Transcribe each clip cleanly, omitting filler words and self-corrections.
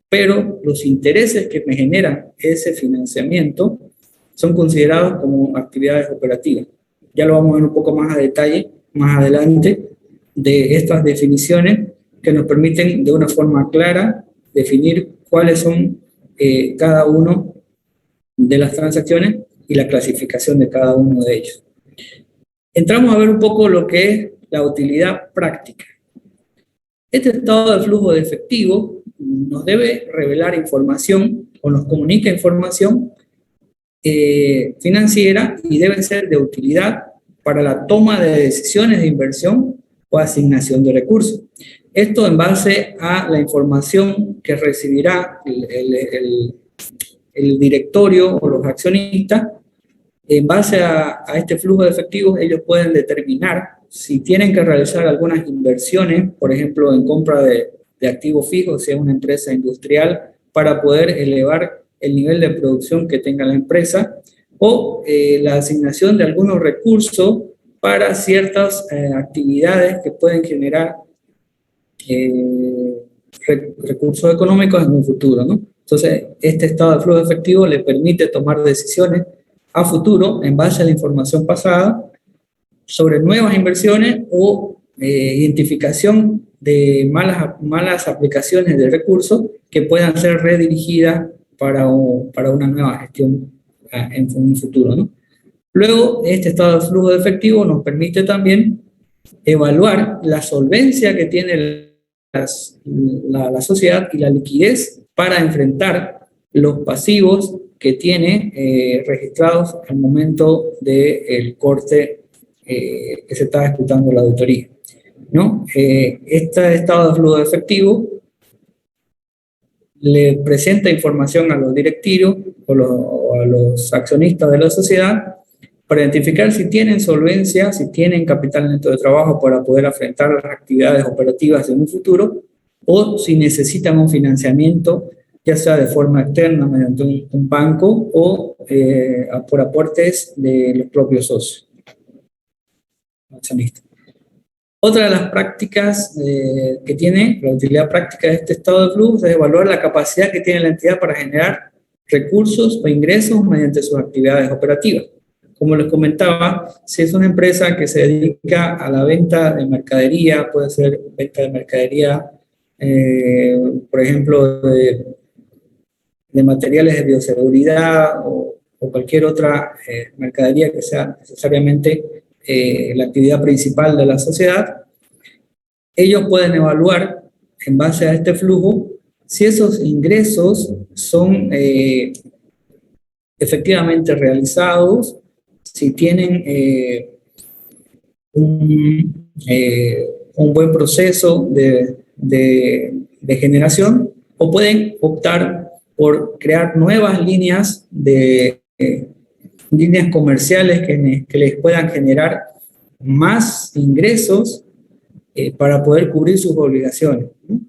pero los intereses que me generan ese financiamiento son considerados como actividades operativas. Ya lo vamos a ver un poco más a detalle más adelante de estas definiciones que nos permiten de una forma clara definir cuáles son cada uno de las transacciones y la clasificación de cada uno de ellos. Entramos a ver un poco lo que es la utilidad práctica. Este estado de flujo de efectivo nos debe revelar información o nos comunica información financiera y debe ser de utilidad para la toma de decisiones de inversión o asignación de recursos. Esto en base a la información que recibirá el directorio o los accionistas. En base a este flujo de efectivos, ellos pueden determinar si tienen que realizar algunas inversiones, por ejemplo, en compra de activos fijos, si es una empresa industrial, para poder elevar el nivel de producción que tenga la empresa, o la asignación de algunos recursos para ciertas actividades que pueden generar recursos económicos en un futuro, ¿no? Entonces, este estado de flujo de efectivo le permite tomar decisiones a futuro en base a la información pasada sobre nuevas inversiones o identificación de malas aplicaciones de recursos que puedan ser redirigidas para una nueva gestión en un futuro, ¿no? Luego, este estado de flujo de efectivo nos permite también evaluar la solvencia que tiene la sociedad y la liquidez para enfrentar los pasivos que tiene registrados al momento del corte que se está ejecutando la auditoría, ¿no? Este estado de flujo de efectivo le presenta información a los directivos o a los accionistas de la sociedad para identificar si tienen solvencia, si tienen capital neto de trabajo para poder afrontar las actividades operativas en un futuro, o si necesitan un financiamiento, ya sea de forma externa mediante un banco o por aportes de los propios socios accionistas. Otra de las prácticas que tiene, la utilidad práctica de este estado de flujo, es evaluar la capacidad que tiene la entidad para generar recursos o ingresos mediante sus actividades operativas. Como les comentaba, si es una empresa que se dedica a la venta de mercadería, puede ser venta de mercadería, por ejemplo, de materiales de bioseguridad o cualquier otra mercadería que sea necesariamente la actividad principal de la sociedad, ellos pueden evaluar en base a este flujo si esos ingresos son efectivamente realizados, si tienen un buen proceso de generación, o pueden optar por crear nuevas líneas líneas comerciales que les puedan generar más ingresos para poder cubrir sus obligaciones, ¿no?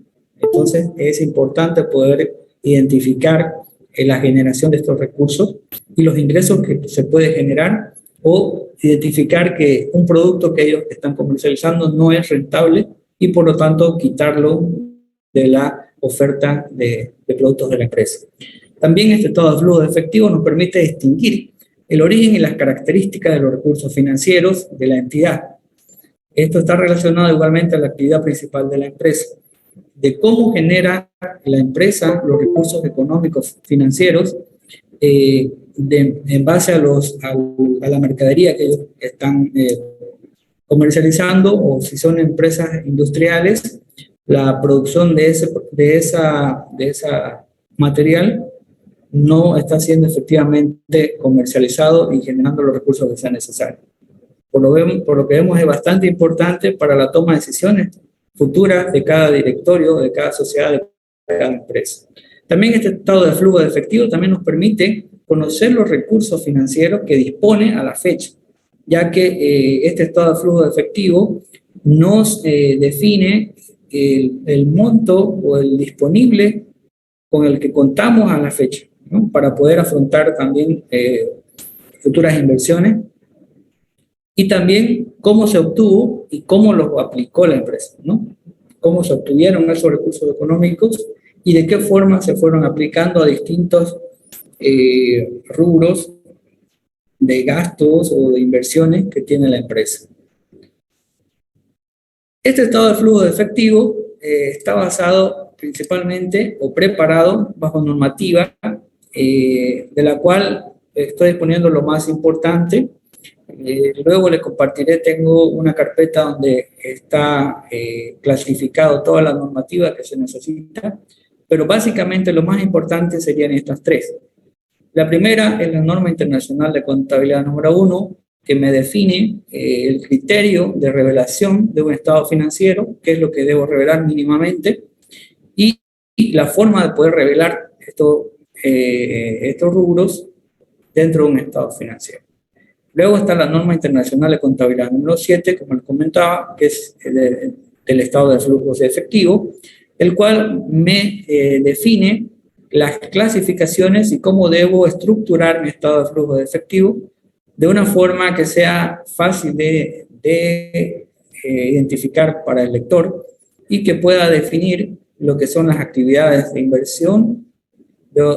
Entonces es importante poder identificar la generación de estos recursos y los ingresos que se puede generar, o identificar que un producto que ellos están comercializando no es rentable y por lo tanto quitarlo de la oferta de productos de la empresa. También este estado de flujo de efectivo nos permite distinguir el origen y las características de los recursos financieros de la entidad. Esto está relacionado igualmente a la actividad principal de la empresa, de cómo genera la empresa los recursos económicos financieros en base a la mercadería que ellos están comercializando, o si son empresas industriales, la producción de esa material no está siendo efectivamente comercializado y generando los recursos que sean necesarios. Por lo que vemos, es bastante importante para la toma de decisiones futuras de cada directorio, de cada sociedad, de cada empresa. También este estado de flujo de efectivo también nos permite conocer los recursos financieros que dispone a la fecha, ya que este estado de flujo de efectivo nos define el monto o el disponible con el que contamos a la fecha, ¿no? Para poder afrontar también futuras inversiones, y también cómo se obtuvo y cómo los aplicó la empresa, ¿no? Cómo se obtuvieron esos recursos económicos y de qué forma se fueron aplicando a distintos rubros de gastos o de inversiones que tiene la empresa. Este estado de flujo de efectivo está basado principalmente o preparado bajo normativa, de la cual estoy exponiendo lo más importante. Luego les compartiré, tengo una carpeta donde está clasificado toda la normativa que se necesita, pero básicamente lo más importante serían estas tres. La primera es la norma internacional de contabilidad número 1, que me define el criterio de revelación de un estado financiero, qué es lo que debo revelar mínimamente, y la forma de poder revelar estos rubros dentro de un estado financiero. Luego está la norma internacional de contabilidad número 7, como les comentaba, que es del estado de flujos de efectivo, el cual me define las clasificaciones y cómo debo estructurar mi estado de flujo de efectivo de una forma que sea fácil de identificar para el lector y que pueda definir lo que son las actividades de inversión, de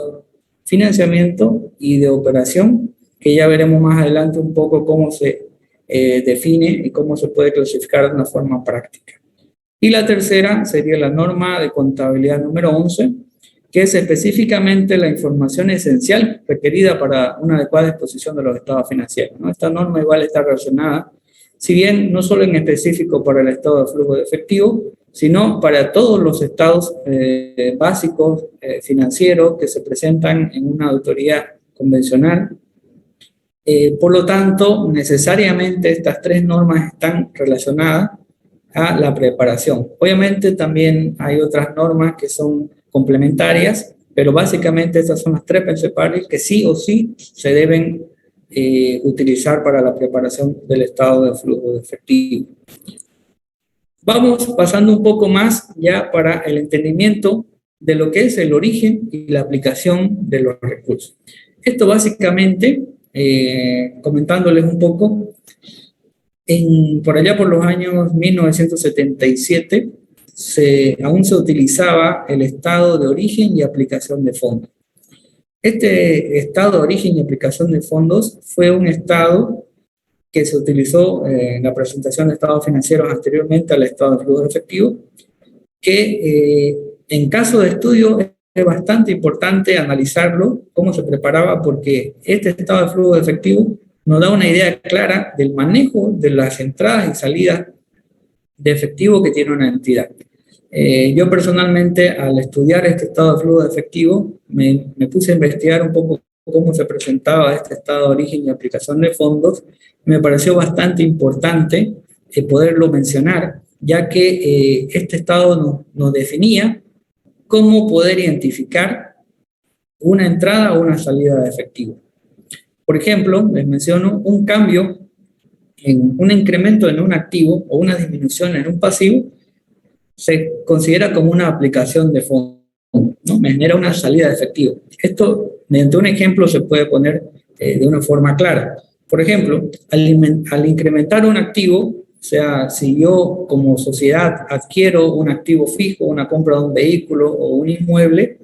financiamiento y de operación, que ya veremos más adelante un poco cómo se define y cómo se puede clasificar de una forma práctica. Y la tercera sería la norma de contabilidad número 11, que es específicamente la información esencial requerida para una adecuada exposición de los estados financieros, ¿no? Esta norma igual está relacionada, si bien no solo en específico para el estado de flujo de efectivo, sino para todos los estados básicos financieros que se presentan en una auditoría convencional. Por lo tanto, necesariamente estas tres normas están relacionadas a la preparación. Obviamente también hay otras normas que son complementarias, pero básicamente estas son las tres principales que sí o sí se deben utilizar para la preparación del estado de flujo de efectivo. Vamos pasando un poco más ya para el entendimiento de lo que es el origen y la aplicación de los recursos. Esto básicamente, comentándoles un poco, por allá por los años 1977, aún se utilizaba el estado de origen y aplicación de fondos. Este estado de origen y aplicación de fondos fue un estado que se utilizó en la presentación de estados financieros anteriormente al estado de flujo de efectivo, que en caso de estudio es bastante importante analizarlo, cómo se preparaba, porque este estado de flujo de efectivo nos da una idea clara del manejo de las entradas y salidas de efectivo que tiene una entidad. Yo personalmente, al estudiar este estado de flujo de efectivo, me puse a investigar un poco cómo se presentaba este estado de origen y aplicación de fondos. Me pareció bastante importante poderlo mencionar, ya que este estado nos definía cómo poder identificar una entrada o una salida de efectivo. Por ejemplo, les menciono un cambio, un incremento en un activo o una disminución en un pasivo, se considera como una aplicación de fondos, ¿no? Me genera una salida de efectivo. Esto, mediante un ejemplo, se puede poner de una forma clara. Por ejemplo, al incrementar un activo, o sea, si yo como sociedad adquiero un activo fijo, una compra de un vehículo o un inmueble,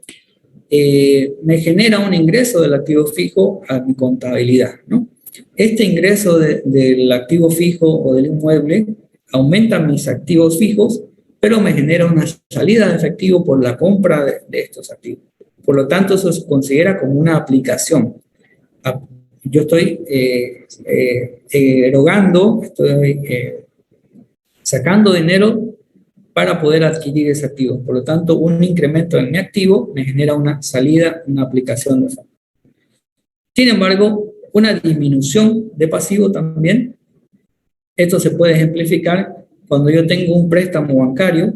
me genera un ingreso del activo fijo a mi contabilidad, ¿no? Este ingreso del activo fijo o del inmueble aumenta mis activos fijos, pero me genera una salida de efectivo por la compra de estos activos. Por lo tanto, eso se considera como una aplicación. Yo estoy erogando, estoy sacando dinero para poder adquirir ese activo. Por lo tanto, un incremento en mi activo me genera una salida, una aplicación de fondos. Sin embargo, una disminución de pasivo también, esto se puede ejemplificar cuando yo tengo un préstamo bancario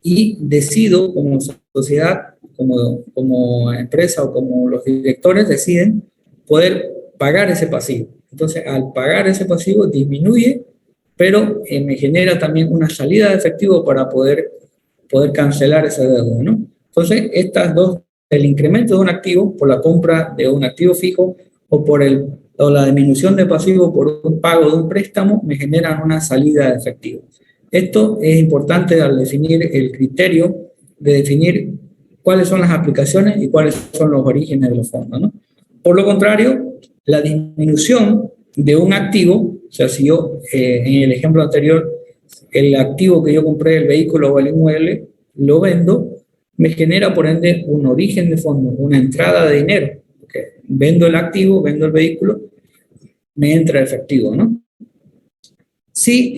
y decido como sociedad, como empresa o como los directores deciden poder pagar ese pasivo. Entonces, al pagar ese pasivo disminuye, pero me genera también una salida de efectivo para poder cancelar esa deuda, ¿no? Entonces, estas dos, el incremento de un activo por la compra de un activo fijo o la disminución de pasivo por un pago de un préstamo, me generan una salida de efectivo. Esto es importante al definir el criterio de definir cuáles son las aplicaciones y cuáles son los orígenes de los fondos, ¿no? Por lo contrario, la disminución de un activo, o sea, si yo, en el ejemplo anterior, el activo que yo compré, el vehículo o el inmueble, lo vendo, me genera por ende un origen de fondos, una entrada de dinero. Okay. Vendo el activo, vendo el vehículo, me entra efectivo, ¿no? Si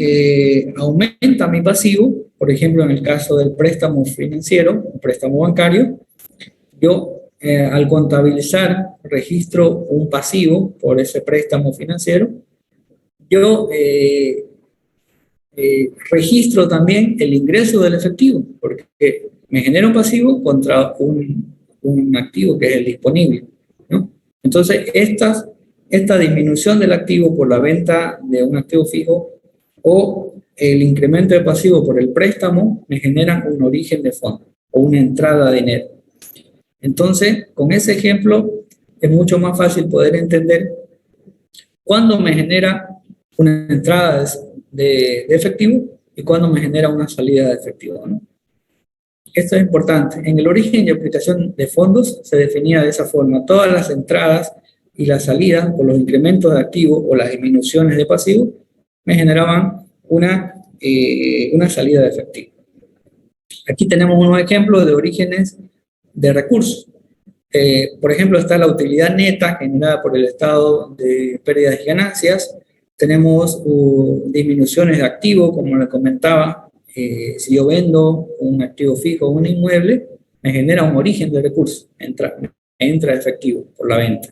aumenta mi pasivo, por ejemplo, en el caso del préstamo financiero, un préstamo bancario, yo al contabilizar registro un pasivo por ese préstamo financiero, yo registro también el ingreso del efectivo, porque me genera un pasivo contra un activo que es el disponible, ¿no? Entonces, esta disminución del activo por la venta de un activo fijo o el incremento de pasivo por el préstamo me genera un origen de fondo o una entrada de dinero. Entonces, con ese ejemplo es mucho más fácil poder entender cuándo me genera una entrada de efectivo y cuándo me genera una salida de efectivo, ¿no? Esto es importante. En el origen y aplicación de fondos se definía de esa forma. Todas las entradas y las salidas, o los incrementos de activo o las disminuciones de pasivo, me generaban una salida de efectivo. Aquí tenemos unos ejemplos de orígenes de recursos. Por ejemplo, está la utilidad neta generada por el estado de pérdidas y ganancias. Tenemos disminuciones de activo, como les comentaba. Si yo vendo un activo fijo o un inmueble, me genera un origen de recursos, entra efectivo por la venta.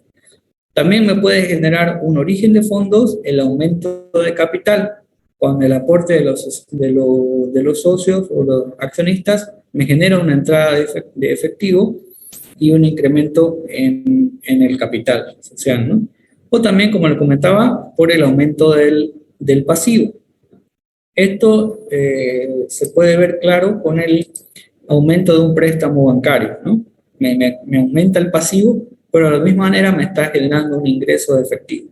También me puede generar un origen de fondos el aumento de capital, cuando el aporte de los socios o los accionistas me genera una entrada de efectivo y un incremento en el capital social, ¿no? O también, como le comentaba, por el aumento del pasivo. Esto se puede ver claro con el aumento de un préstamo bancario, ¿no? Me aumenta el pasivo, pero de la misma manera me está generando un ingreso de efectivo.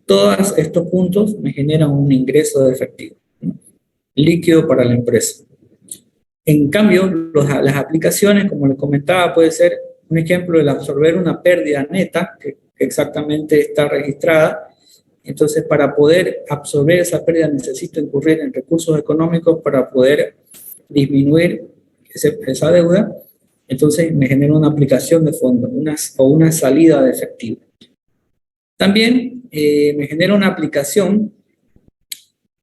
Todos estos puntos me generan un ingreso de efectivo, ¿no? Líquido para la empresa. En cambio, las aplicaciones, como les comentaba, puede ser un ejemplo del absorber una pérdida neta que exactamente está registrada. Entonces, para poder absorber esa pérdida necesito incurrir en recursos económicos para poder disminuir esa deuda. Entonces, me genera una aplicación de fondo o una salida de efectivo. También me genera una aplicación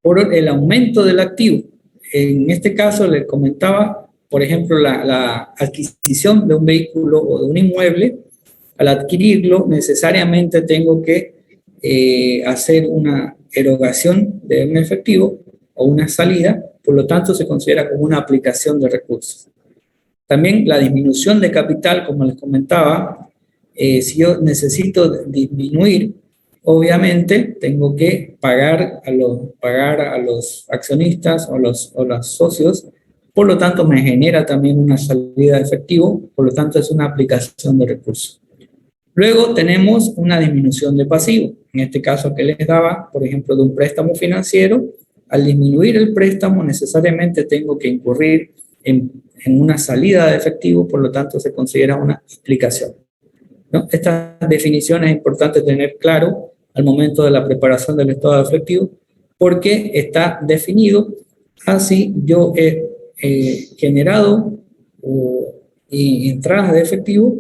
por el aumento del activo. En este caso, les comentaba, por ejemplo, la adquisición de un vehículo o de un inmueble. Al adquirirlo, necesariamente tengo que hacer una erogación de un efectivo o una salida, por lo tanto se considera como una aplicación de recursos. También la disminución de capital, como les comentaba, si yo necesito disminuir, obviamente tengo que pagar a los accionistas o los socios, por lo tanto me genera también una salida de efectivo, por lo tanto es una aplicación de recursos. Luego tenemos una disminución de pasivo, en este caso que les daba, por ejemplo, de un préstamo financiero. Al disminuir el préstamo necesariamente tengo que incurrir en una salida de efectivo, por lo tanto se considera una aplicación, ¿no? Estas definiciones es importante tener claro al momento de la preparación del estado de efectivo, porque está definido así yo he generado entradas de efectivo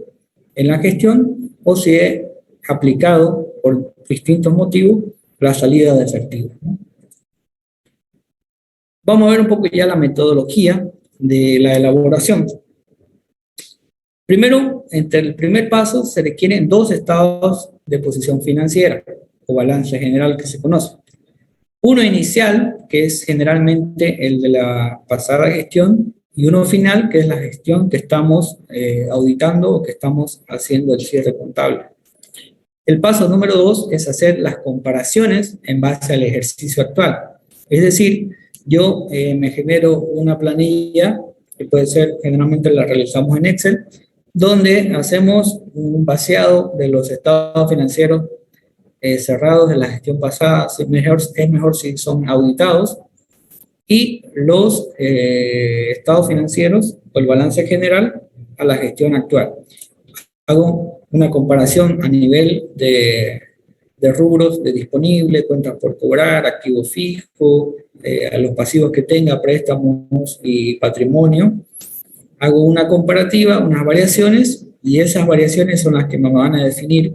en la gestión o si he aplicado por distintos motivos la salida de efectivo, ¿no? Vamos a ver un poco ya la metodología de la elaboración. Primero, entre el primer paso se requieren 2 estados de posición financiera o balance general que se conoce. Uno inicial, que es generalmente el de la pasada gestión, y uno final, que es la gestión que estamos auditando o que estamos haciendo el cierre contable. El paso número 2 es hacer las comparaciones en base al ejercicio actual. Es decir, yo me genero una planilla, que puede ser, generalmente la realizamos en Excel, donde hacemos un vaciado de los estados financieros cerrados de la gestión pasada. Es mejor si son auditados, y los estados financieros o el balance general a la gestión actual. Hago una comparación a nivel de rubros de disponible, cuentas por cobrar, activo fijo, a los pasivos que tenga, préstamos y patrimonio. Hago una comparativa, unas variaciones, y esas variaciones son las que me van a definir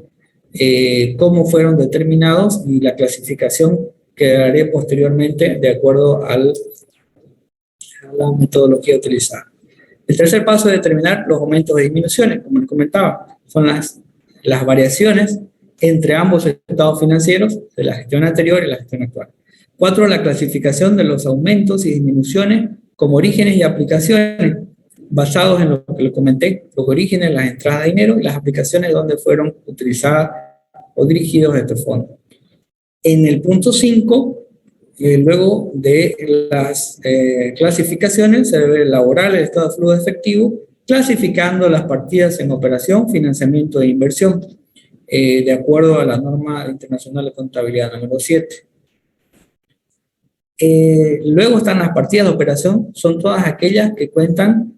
cómo fueron determinados y la clasificación que daré posteriormente de acuerdo a la metodología utilizada. El tercer paso es determinar los aumentos de disminuciones, como les comentaba, son las variaciones entre ambos estados financieros de la gestión anterior y la gestión actual. 4. La clasificación de los aumentos y disminuciones como orígenes y aplicaciones, basados en lo que les comenté, los orígenes, las entradas de dinero y las aplicaciones donde fueron utilizadas o dirigidos estos fondos. En el punto 5, luego de las clasificaciones, se debe elaborar el estado de flujo de efectivo, clasificando las partidas en operación, financiamiento e inversión, de acuerdo a la norma internacional de contabilidad número 7. Luego están las partidas de operación, son todas aquellas que cuentan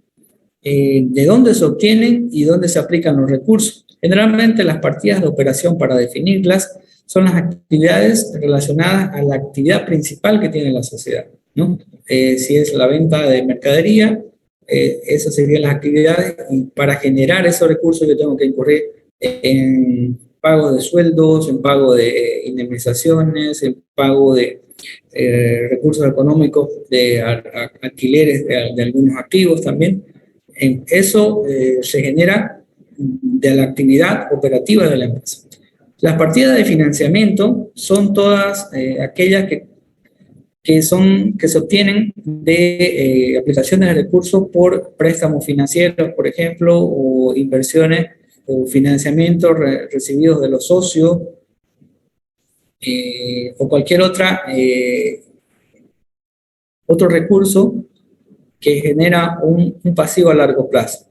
de dónde se obtienen y dónde se aplican los recursos. Generalmente las partidas de operación, para definirlas, son las actividades relacionadas a la actividad principal que tiene la sociedad, ¿no? Si es la venta de mercadería, esas serían las actividades, y para generar esos recursos yo tengo que incurrir en pago de sueldos, en pago de indemnizaciones, en pago de recursos económicos, de alquileres de algunos activos también. En eso se genera de la actividad operativa de la empresa. Las partidas de financiamiento son todas aquellas que se obtienen de aplicaciones de recursos por préstamos financieros, por ejemplo, o inversiones o financiamientos recibidos de los socios, o cualquier otro recurso que genera un pasivo a largo plazo.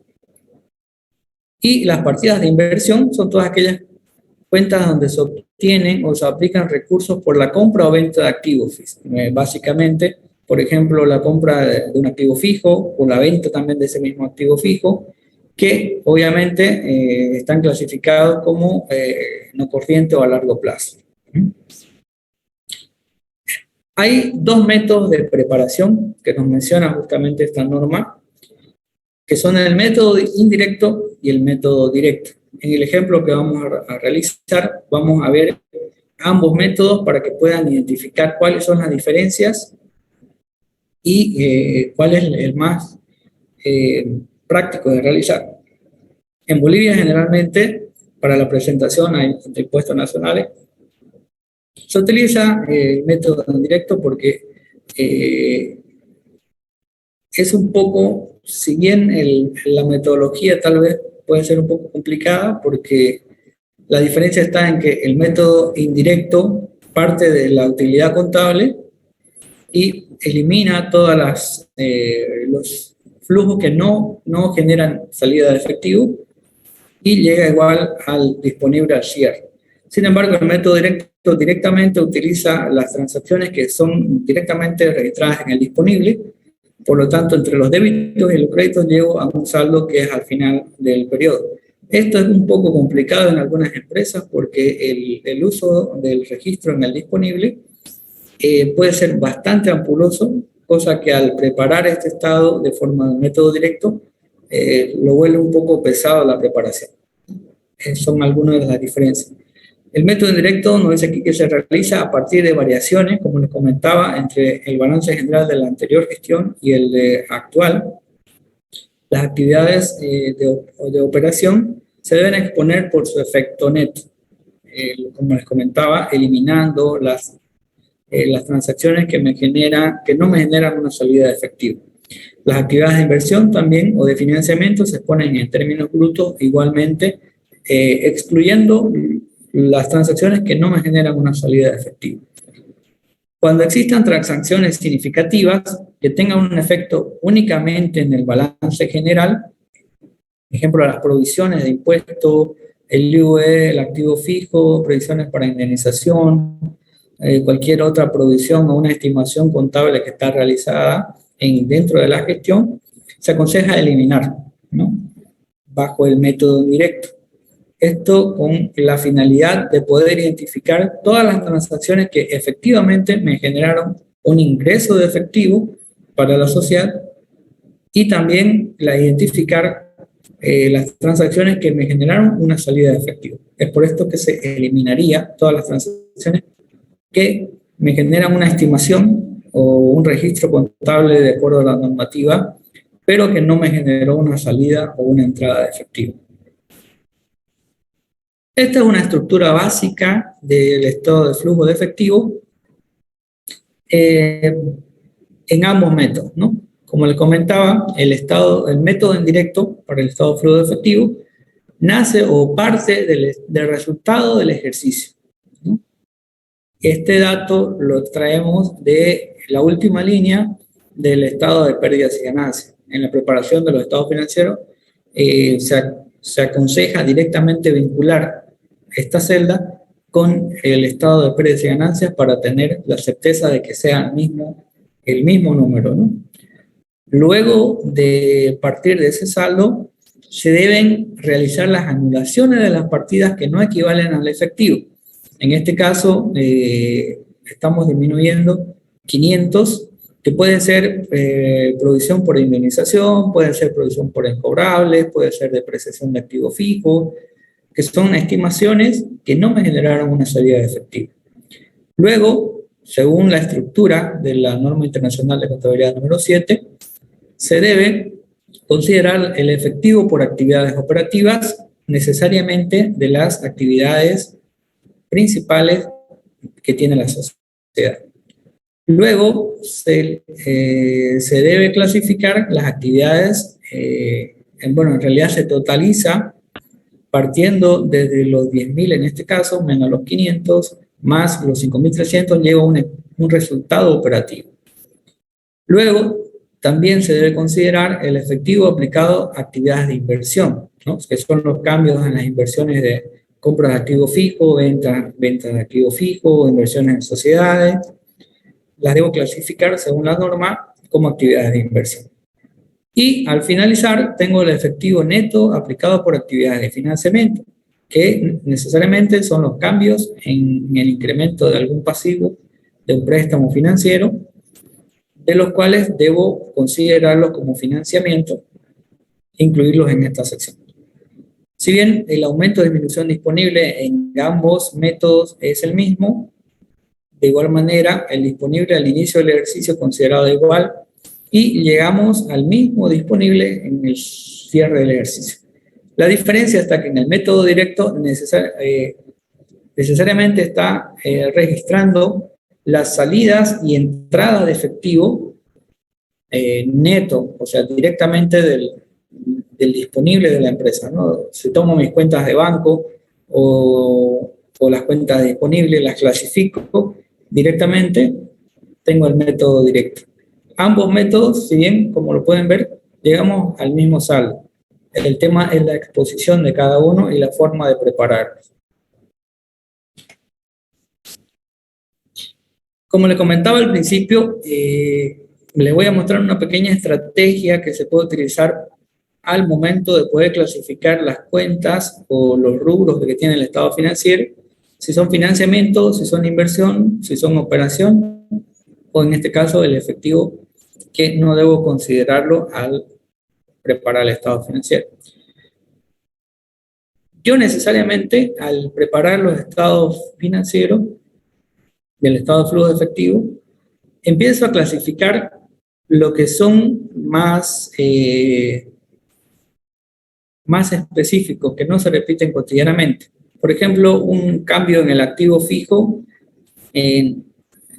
Y las partidas de inversión son todas aquellas cuentas donde se obtienen o se aplican recursos por la compra o venta de activos. Básicamente, por ejemplo, la compra de un activo fijo o la venta también de ese mismo activo fijo, que obviamente están clasificados como no corriente o a largo plazo. Hay dos métodos de preparación que nos menciona justamente esta norma, que son el método indirecto y el método directo. En el ejemplo que vamos a realizar, vamos a ver ambos métodos para que puedan identificar cuáles son las diferencias y cuál es el más práctico de realizar. En Bolivia, generalmente, para la presentación a impuestos nacionales, se utiliza el método indirecto porque es un poco, si bien la metodología tal vez puede ser un poco complicada, porque la diferencia está en que el método indirecto parte de la utilidad contable y elimina todos los flujos que no generan salida de efectivo y llega igual al disponible al cierre. Sin embargo, el método directo directamente utiliza las transacciones que son directamente registradas en el disponible. Por lo tanto, entre los débitos y los créditos llego a un saldo que es al final del periodo. Esto es un poco complicado en algunas empresas porque el uso del registro en el disponible puede ser bastante ampuloso, cosa que al preparar este estado de forma de método directo lo vuelve un poco pesado la preparación. Son algunas de las diferencias. El método indirecto nos dice aquí que se realiza a partir de variaciones, como les comentaba, entre el balance general de la anterior gestión y el de actual. Las actividades de operación se deben exponer por su efecto neto, como les comentaba, eliminando las transacciones que no me generan una salida de efectivo. Las actividades de inversión también o de financiamiento se exponen en términos brutos igualmente, excluyendo las transacciones que no me generan una salida de efectivo. Cuando existan transacciones significativas que tengan un efecto únicamente en el balance general, por ejemplo, las provisiones de impuestos, el IUE, el activo fijo, provisiones para indemnización, cualquier otra provisión o una estimación contable que está realizada dentro de la gestión, se aconseja eliminar, ¿no? bajo el método indirecto. Esto con la finalidad de poder identificar todas las transacciones que efectivamente me generaron un ingreso de efectivo para la sociedad y también identificar las transacciones que me generaron una salida de efectivo. Es por esto que se eliminaría todas las transacciones que me generan una estimación o un registro contable de acuerdo a la normativa, pero que no me generó una salida o una entrada de efectivo. Esta es una estructura básica del estado de flujo de efectivo en ambos métodos, ¿no? Como les comentaba, el método indirecto para el estado de flujo de efectivo nace o parte del resultado del ejercicio, ¿no? Este dato lo extraemos de la última línea del estado de pérdidas y ganancias. En la preparación de los estados financieros se aconseja directamente vincular esta celda con el estado de pérdidas y ganancias para tener la certeza de que sea el mismo número, ¿no? Luego de partir de ese saldo, se deben realizar las anulaciones de las partidas que no equivalen al efectivo. En este caso, estamos disminuyendo 500, que puede ser provisión por indemnización, puede ser provisión por incobrables, puede ser depreciación de activo fijo, que son estimaciones que no me generaron una salida de efectivo. Luego, según la estructura de la norma internacional de contabilidad número 7, se debe considerar el efectivo por actividades operativas necesariamente de las actividades principales que tiene la sociedad. Luego se debe clasificar las actividades, en realidad se totaliza partiendo desde los 10.000 en este caso, menos los 500, más los 5.300, lleva un resultado operativo. Luego, también se debe considerar el efectivo aplicado a actividades de inversión, ¿no? Que son los cambios en las inversiones de compras de activo fijo, ventas de activo fijo, inversiones en sociedades. Las debo clasificar según la norma como actividades de inversión. Y al finalizar, tengo el efectivo neto aplicado por actividades de financiamiento, que necesariamente son los cambios en el incremento de algún pasivo de un préstamo financiero, de los cuales debo considerarlos como financiamiento e incluirlos en esta sección. Si bien el aumento de disminución disponible en ambos métodos es el mismo, de igual manera el disponible al inicio del ejercicio considerado igual y llegamos al mismo disponible en el cierre del ejercicio. La diferencia está que en el método directo necesariamente está registrando las salidas y entradas de efectivo neto, o sea, directamente del disponible de la empresa, ¿no? Si tomo mis cuentas de banco o las cuentas disponibles, las clasifico directamente, tengo el método directo. Ambos métodos, si bien, como lo pueden ver, llegamos al mismo saldo. El tema es la exposición de cada uno y la forma de prepararlos. Como le comentaba al principio, les voy a mostrar una pequeña estrategia que se puede utilizar al momento de poder clasificar las cuentas o los rubros que tiene el estado financiero, si son financiamiento, si son inversión, si son operación, o en este caso el efectivo que no debo considerarlo al preparar el estado financiero. Yo necesariamente al preparar los estados financieros del estado de flujo de efectivo, empiezo a clasificar lo que son más específicos, que no se repiten cotidianamente. Por ejemplo, un cambio en el activo fijo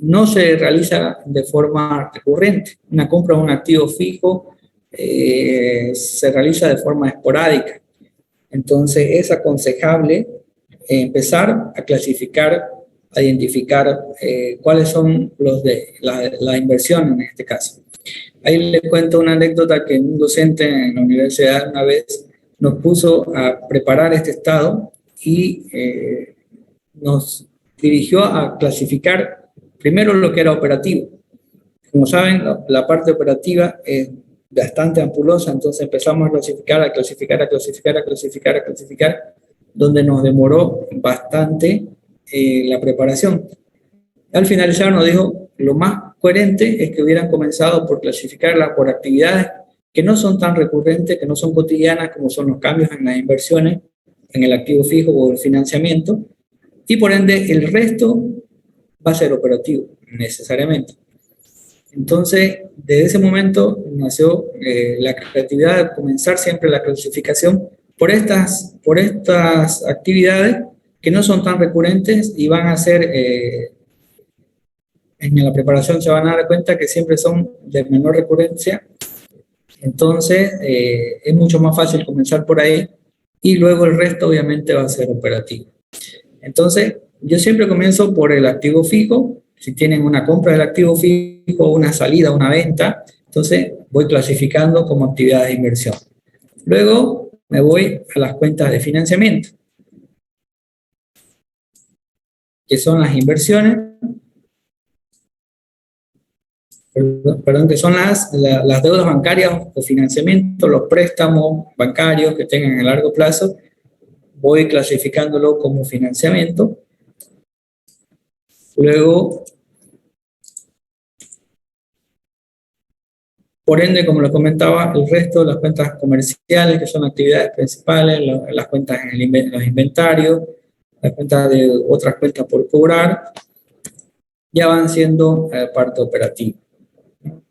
no se realiza de forma recurrente. Una compra de un activo fijo se realiza de forma esporádica. Entonces es aconsejable empezar a clasificar, a identificar cuáles son los de la inversión en este caso. Ahí les cuento una anécdota que un docente en la universidad una vez nos puso a preparar este estado y nos dirigió a clasificar primero lo que era operativo. Como saben, la parte operativa bastante ampulosa, entonces empezamos a clasificar, a clasificar, a clasificar, a clasificar, a clasificar, donde nos demoró bastante la preparación. Al finalizar nos dijo, lo más coherente es que hubieran comenzado por clasificarla por actividades que no son tan recurrentes, que no son cotidianas, como son los cambios en las inversiones, en el activo fijo o el financiamiento, y por ende el resto va a ser operativo, necesariamente. Entonces, desde ese momento nació la creatividad de comenzar siempre la clasificación por estas actividades que no son tan recurrentes y van a ser, en la preparación se van a dar cuenta que siempre son de menor recurrencia. Entonces, es mucho más fácil comenzar por ahí y luego el resto obviamente va a ser operativo. Entonces, yo siempre comienzo por el activo fijo. Si tienen una compra del activo fijo, una salida, una venta, entonces voy clasificando como actividad de inversión. Luego me voy a las cuentas de financiamiento, que son las inversiones, perdón, que son las deudas bancarias o financiamiento, los préstamos bancarios que tengan a largo plazo, voy clasificándolo como financiamiento. Luego, por ende, como les comentaba, el resto de las cuentas comerciales, que son actividades principales, las cuentas en los inventarios, las cuentas de otras cuentas por cobrar, ya van siendo parte operativa.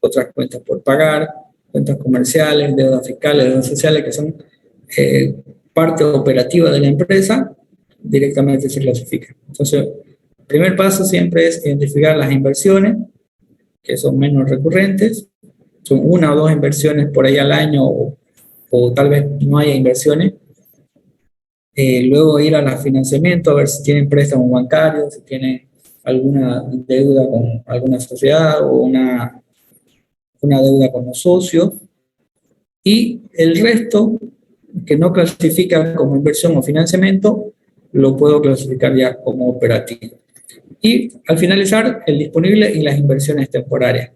Otras cuentas por pagar, cuentas comerciales, deudas fiscales, deudas sociales, que son parte operativa de la empresa, directamente se clasifican. Entonces, el primer paso siempre es identificar las inversiones, que son menos recurrentes, son una o dos inversiones por ahí al año, o tal vez no haya inversiones. Luego ir a los financiamientos, a ver si tienen préstamos bancarios, si tienen alguna deuda con alguna sociedad o una deuda con los socios. Y el resto, que no clasifica como inversión o financiamiento, lo puedo clasificar ya como operativo. Y al finalizar, el disponible y las inversiones temporarias.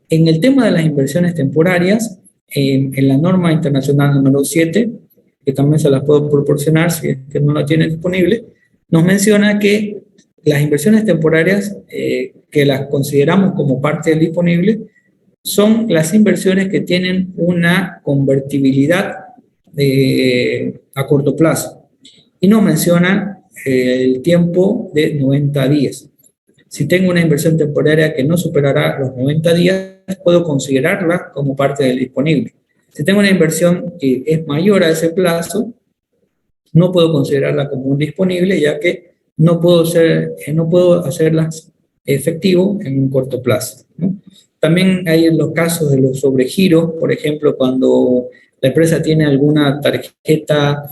En el tema de las inversiones temporarias, en la norma internacional número 7, que también se las puedo proporcionar si es que no la tienen disponible, nos menciona que las inversiones temporarias, que las consideramos como parte del disponible, son las inversiones que tienen una convertibilidad a corto plazo. Y nos menciona el tiempo de 90 días. Si tengo una inversión temporaria que no superará los 90 días, puedo considerarla como parte del disponible. Si tengo una inversión que es mayor a ese plazo, no puedo considerarla como un disponible, ya que no puedo hacerlas efectivo en un corto plazo, ¿no? También hay los casos de los sobregiros, por ejemplo, cuando la empresa tiene alguna tarjeta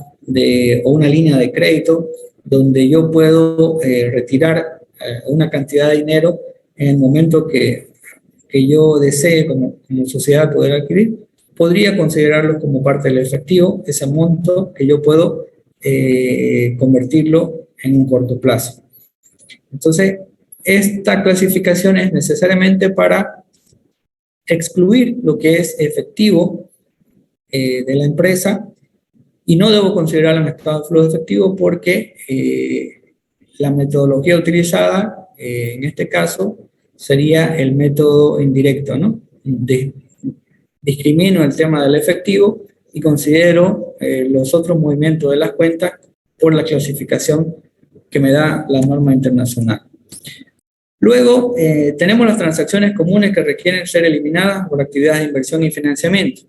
o una línea de crédito donde yo puedo retirar una cantidad de dinero en el momento que yo desee como sociedad poder adquirir, podría considerarlo como parte del efectivo, ese monto que yo puedo convertirlo en un corto plazo. Entonces, esta clasificación es necesariamente para excluir lo que es efectivo de la empresa, y no debo considerarlo en estado de flujo efectivo porque la metodología utilizada en este caso sería el método indirecto, ¿no? Discrimino el tema del efectivo y considero los otros movimientos de las cuentas por la clasificación que me da la norma internacional. Luego, tenemos las transacciones comunes que requieren ser eliminadas por actividades de inversión y financiamiento.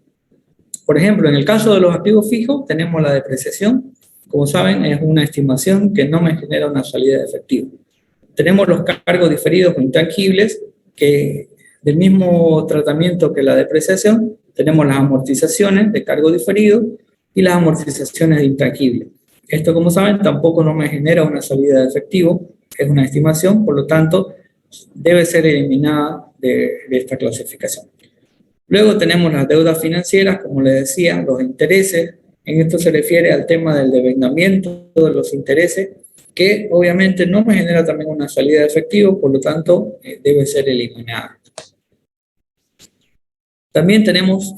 Por ejemplo, en el caso de los activos fijos, tenemos la depreciación. Como saben, es una estimación que no me genera una salida de efectivo. Tenemos los cargos diferidos o intangibles, que del mismo tratamiento que la depreciación, tenemos las amortizaciones de cargo diferido y las amortizaciones de intangibles. Esto, como saben, tampoco no me genera una salida de efectivo, es una estimación, por lo tanto, debe ser eliminada de esta clasificación. Luego tenemos las deudas financieras, como les decía, los intereses. En esto se refiere al tema del devenimiento de los intereses, que obviamente no me genera también una salida de efectivo, por lo tanto, debe ser eliminada. También tenemos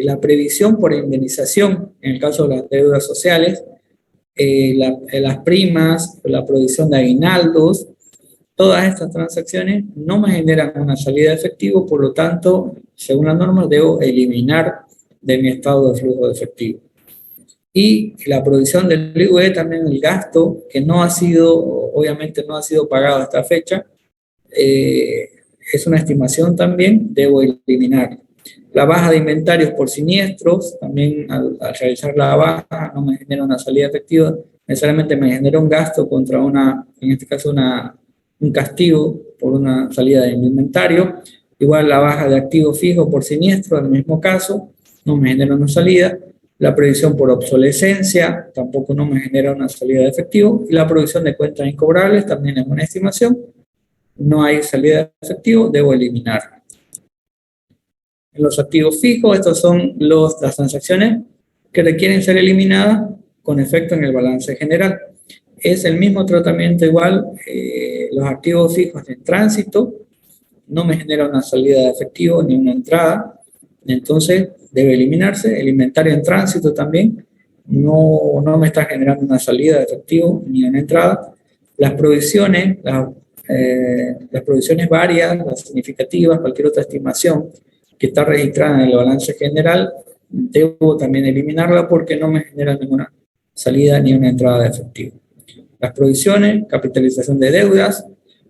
la previsión por indemnización en el caso de las deudas sociales, las primas, la provisión de aguinaldos. Todas estas transacciones no me generan una salida de efectivo, por lo tanto, según las normas, debo eliminar de mi estado de flujo de efectivo. Y la provisión del IVE, también el gasto que no ha sido, obviamente no ha sido pagado a esta fecha, es una estimación también, debo eliminar. La baja de inventarios por siniestros, también al realizar la baja no me genera una salida efectiva, necesariamente me genera un gasto contra una, en este caso un castigo por una salida de inventario. Igual la baja de activo fijo por siniestro, en el mismo caso, no me genera una salida. La previsión por obsolescencia tampoco no me genera una salida de efectivo. Y la provisión de cuentas incobrables también es una estimación. No hay salida de efectivo, debo eliminarla. En los activos fijos, estas son las transacciones que requieren ser eliminadas con efecto en el balance general. Es el mismo tratamiento igual, los activos fijos en tránsito, no me genera una salida de efectivo ni una entrada, entonces debe eliminarse. El inventario en tránsito también no me está generando una salida de efectivo ni una entrada. Las provisiones, las provisiones varias, las significativas, cualquier otra estimación que está registrada en el balance general, debo también eliminarla porque no me genera ninguna salida ni una entrada de efectivo. Las provisiones, capitalización de deudas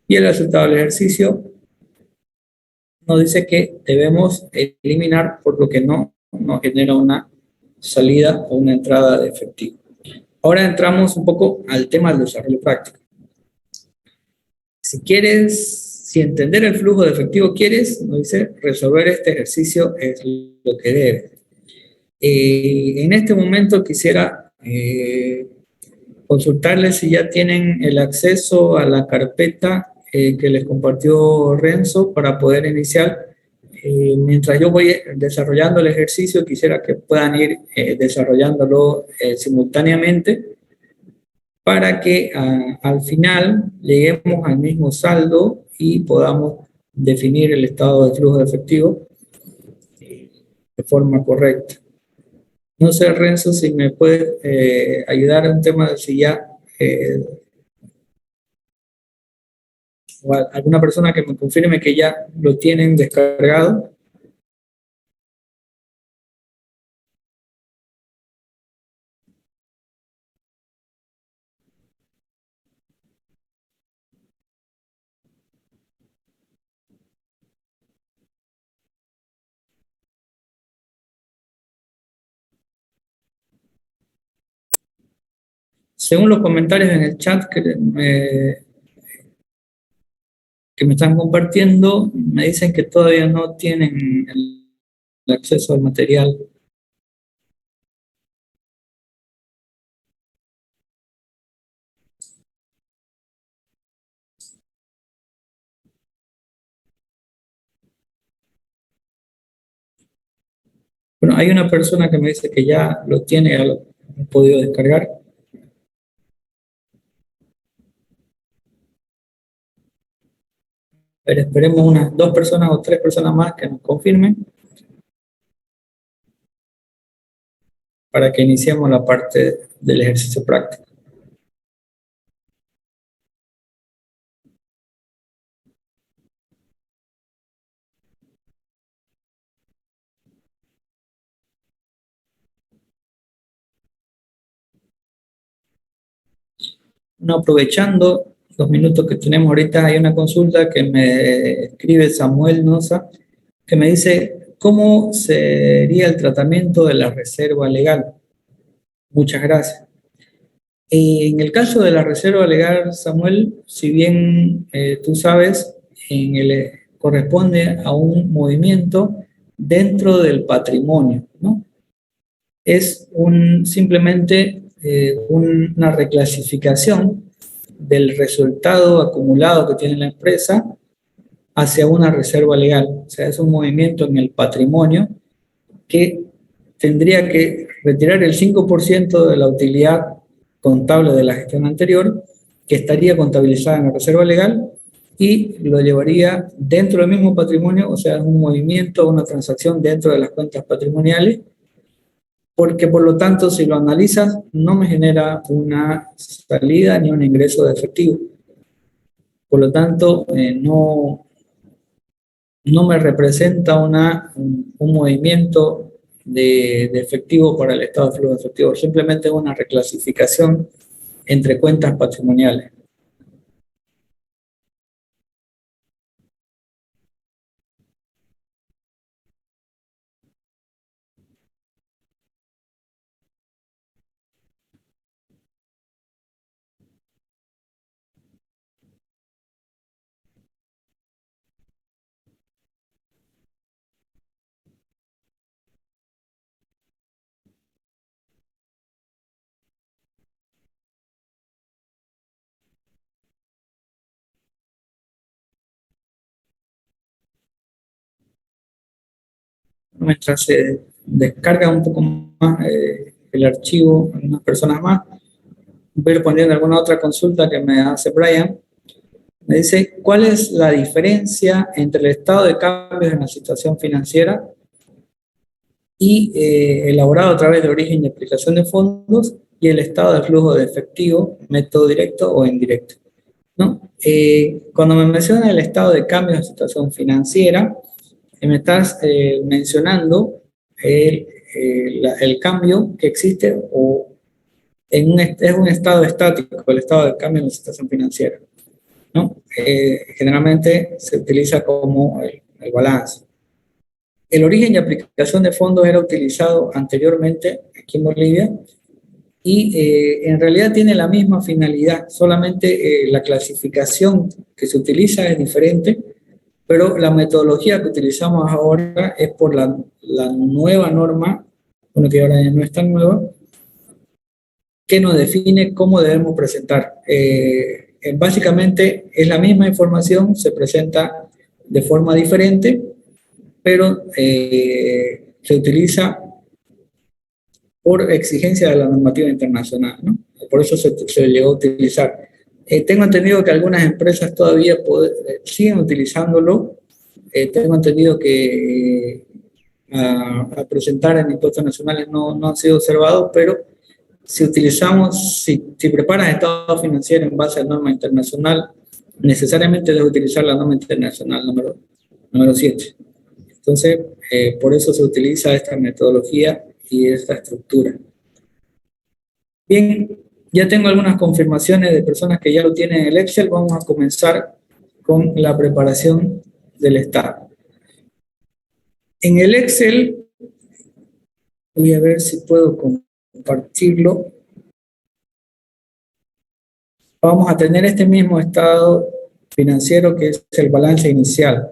y el resultado del ejercicio nos dice que debemos eliminar por lo que no genera una salida o una entrada de efectivo. Ahora entramos un poco al tema del desarrollo práctico. Si entender el flujo de efectivo quieres, nos dice, resolver este ejercicio es lo que debe. En este momento quisiera consultarles si ya tienen el acceso a la carpeta que les compartió Renzo para poder iniciar. Mientras yo voy desarrollando el ejercicio, quisiera que puedan ir desarrollándolo simultáneamente para que al final lleguemos al mismo saldo y podamos definir el estado de flujo de efectivo de forma correcta. No sé, Renzo, si me puedes ayudar en un tema de si ya o alguna persona que me confirme que ya lo tienen descargado. Según los comentarios en el chat que me están compartiendo, me dicen que todavía no tienen el acceso al material. Bueno, hay una persona que me dice que ya lo tiene, ya lo ha podido descargar. Pero esperemos unas 2 personas o 3 personas más que nos confirmen para que iniciemos la parte del ejercicio práctico. No, aprovechando los minutos que tenemos ahorita, hay una consulta que me escribe Samuel Noza, que me dice, ¿cómo sería el tratamiento de la reserva legal? Muchas gracias. En el caso de la reserva legal, Samuel, si bien tú sabes, corresponde a un movimiento dentro del patrimonio, ¿no? Es simplemente una reclasificación del resultado acumulado que tiene la empresa hacia una reserva legal. O sea, es un movimiento en el patrimonio que tendría que retirar el 5% de la utilidad contable de la gestión anterior, que estaría contabilizada en la reserva legal, y lo llevaría dentro del mismo patrimonio, o sea, es un movimiento, una transacción dentro de las cuentas patrimoniales, porque por lo tanto, si lo analizas, no me genera una salida ni un ingreso de efectivo. Por lo tanto, no me representa un movimiento de efectivo para el estado de flujo de efectivo, simplemente una reclasificación entre cuentas patrimoniales. Mientras se descarga un poco más el archivo, algunas personas más, voy respondiendo alguna otra consulta que me hace Brian. Me dice, ¿cuál es la diferencia entre el estado de cambios en la situación financiera y elaborado a través de origen y aplicación de fondos y el estado de flujo de efectivo, método directo o indirecto? ¿No? Cuando me menciona el estado de cambio en situación financiera, me estás mencionando el cambio que existe o es un estado estático, el estado de cambio en la situación financiera, ¿no? Generalmente se utiliza como el balance. El origen y aplicación de fondos era utilizado anteriormente aquí en Bolivia y en realidad tiene la misma finalidad, solamente la clasificación que se utiliza es diferente, pero la metodología que utilizamos ahora es por la nueva norma, bueno, que ahora ya no es tan nueva, que nos define cómo debemos presentar. Básicamente es la misma información, se presenta de forma diferente, pero se utiliza por exigencia de la normativa internacional, ¿no? Por eso se llegó a utilizar. Tengo entendido que algunas empresas todavía siguen utilizándolo. Tengo entendido que a presentar en impuestos nacionales no han sido observados, pero si preparas estado financiero en base a norma internacional, necesariamente debes utilizar la norma internacional número 7. Entonces, por eso se utiliza esta metodología y esta estructura. Bien, ya tengo algunas confirmaciones de personas que ya lo tienen en el Excel. Vamos a comenzar con la preparación del estado. En el Excel, voy a ver si puedo compartirlo. Vamos a tener este mismo estado financiero que es el balance inicial.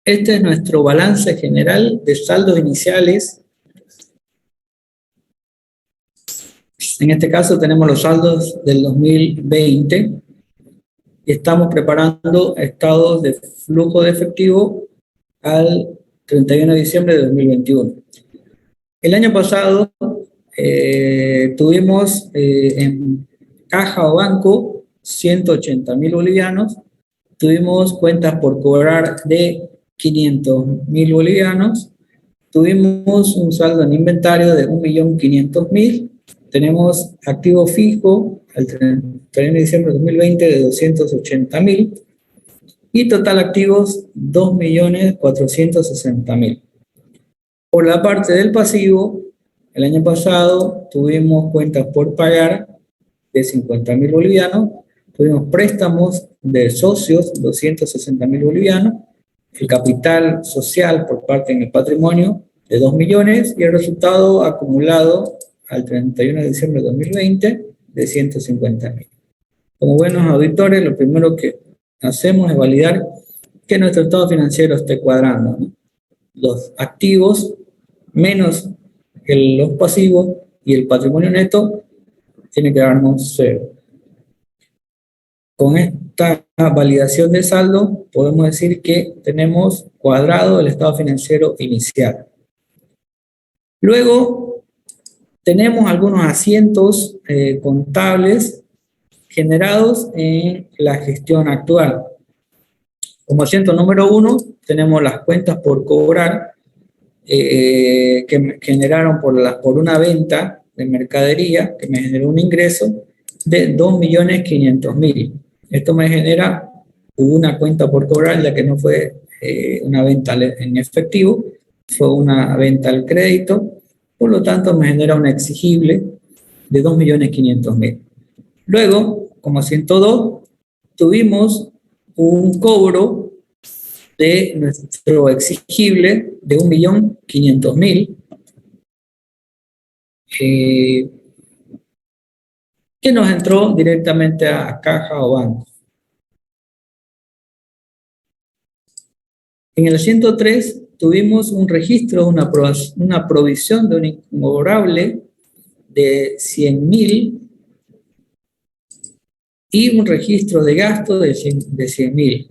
Este es nuestro balance general de saldos iniciales. En este caso tenemos los saldos del 2020 y estamos preparando estados de flujo de efectivo al 31 de diciembre de 2021. El año pasado tuvimos en caja o banco 180.000 bolivianos, tuvimos cuentas por cobrar de 500.000 bolivianos, tuvimos un saldo en inventario de 1.500.000, tenemos activo fijo al 31 de diciembre de 2020 de 280.000 y total activos 2.460.000. Por la parte del pasivo, el año pasado tuvimos cuentas por pagar de 50.000 bolivianos, tuvimos préstamos de socios 260.000 bolivianos, el capital social por parte en el patrimonio de 2 millones y el resultado acumulado al 31 de diciembre de 2020 de 150.000. Como buenos auditores, lo primero que hacemos es validar que nuestro estado financiero esté cuadrando, ¿no? Los activos menos los pasivos y el patrimonio neto tiene que darnos 0. Con esta validación de saldo podemos decir que tenemos cuadrado el estado financiero inicial. Luego tenemos algunos asientos contables generados en la gestión actual. Como asiento número 1 tenemos las cuentas por cobrar que me generaron por una venta de mercadería que me generó un ingreso de 2.500.000. Esto me genera una cuenta por cobrar, ya que no fue una venta en efectivo, fue una venta al crédito, por lo tanto me genera una exigible de 2.500.000. Luego, como 102, tuvimos un cobro de nuestro exigible de 1.500.000, que nos entró directamente a caja o banco. En el 103 tuvimos un registro, una provisión de un incobrable de 100.000 y un registro de gasto de 100.000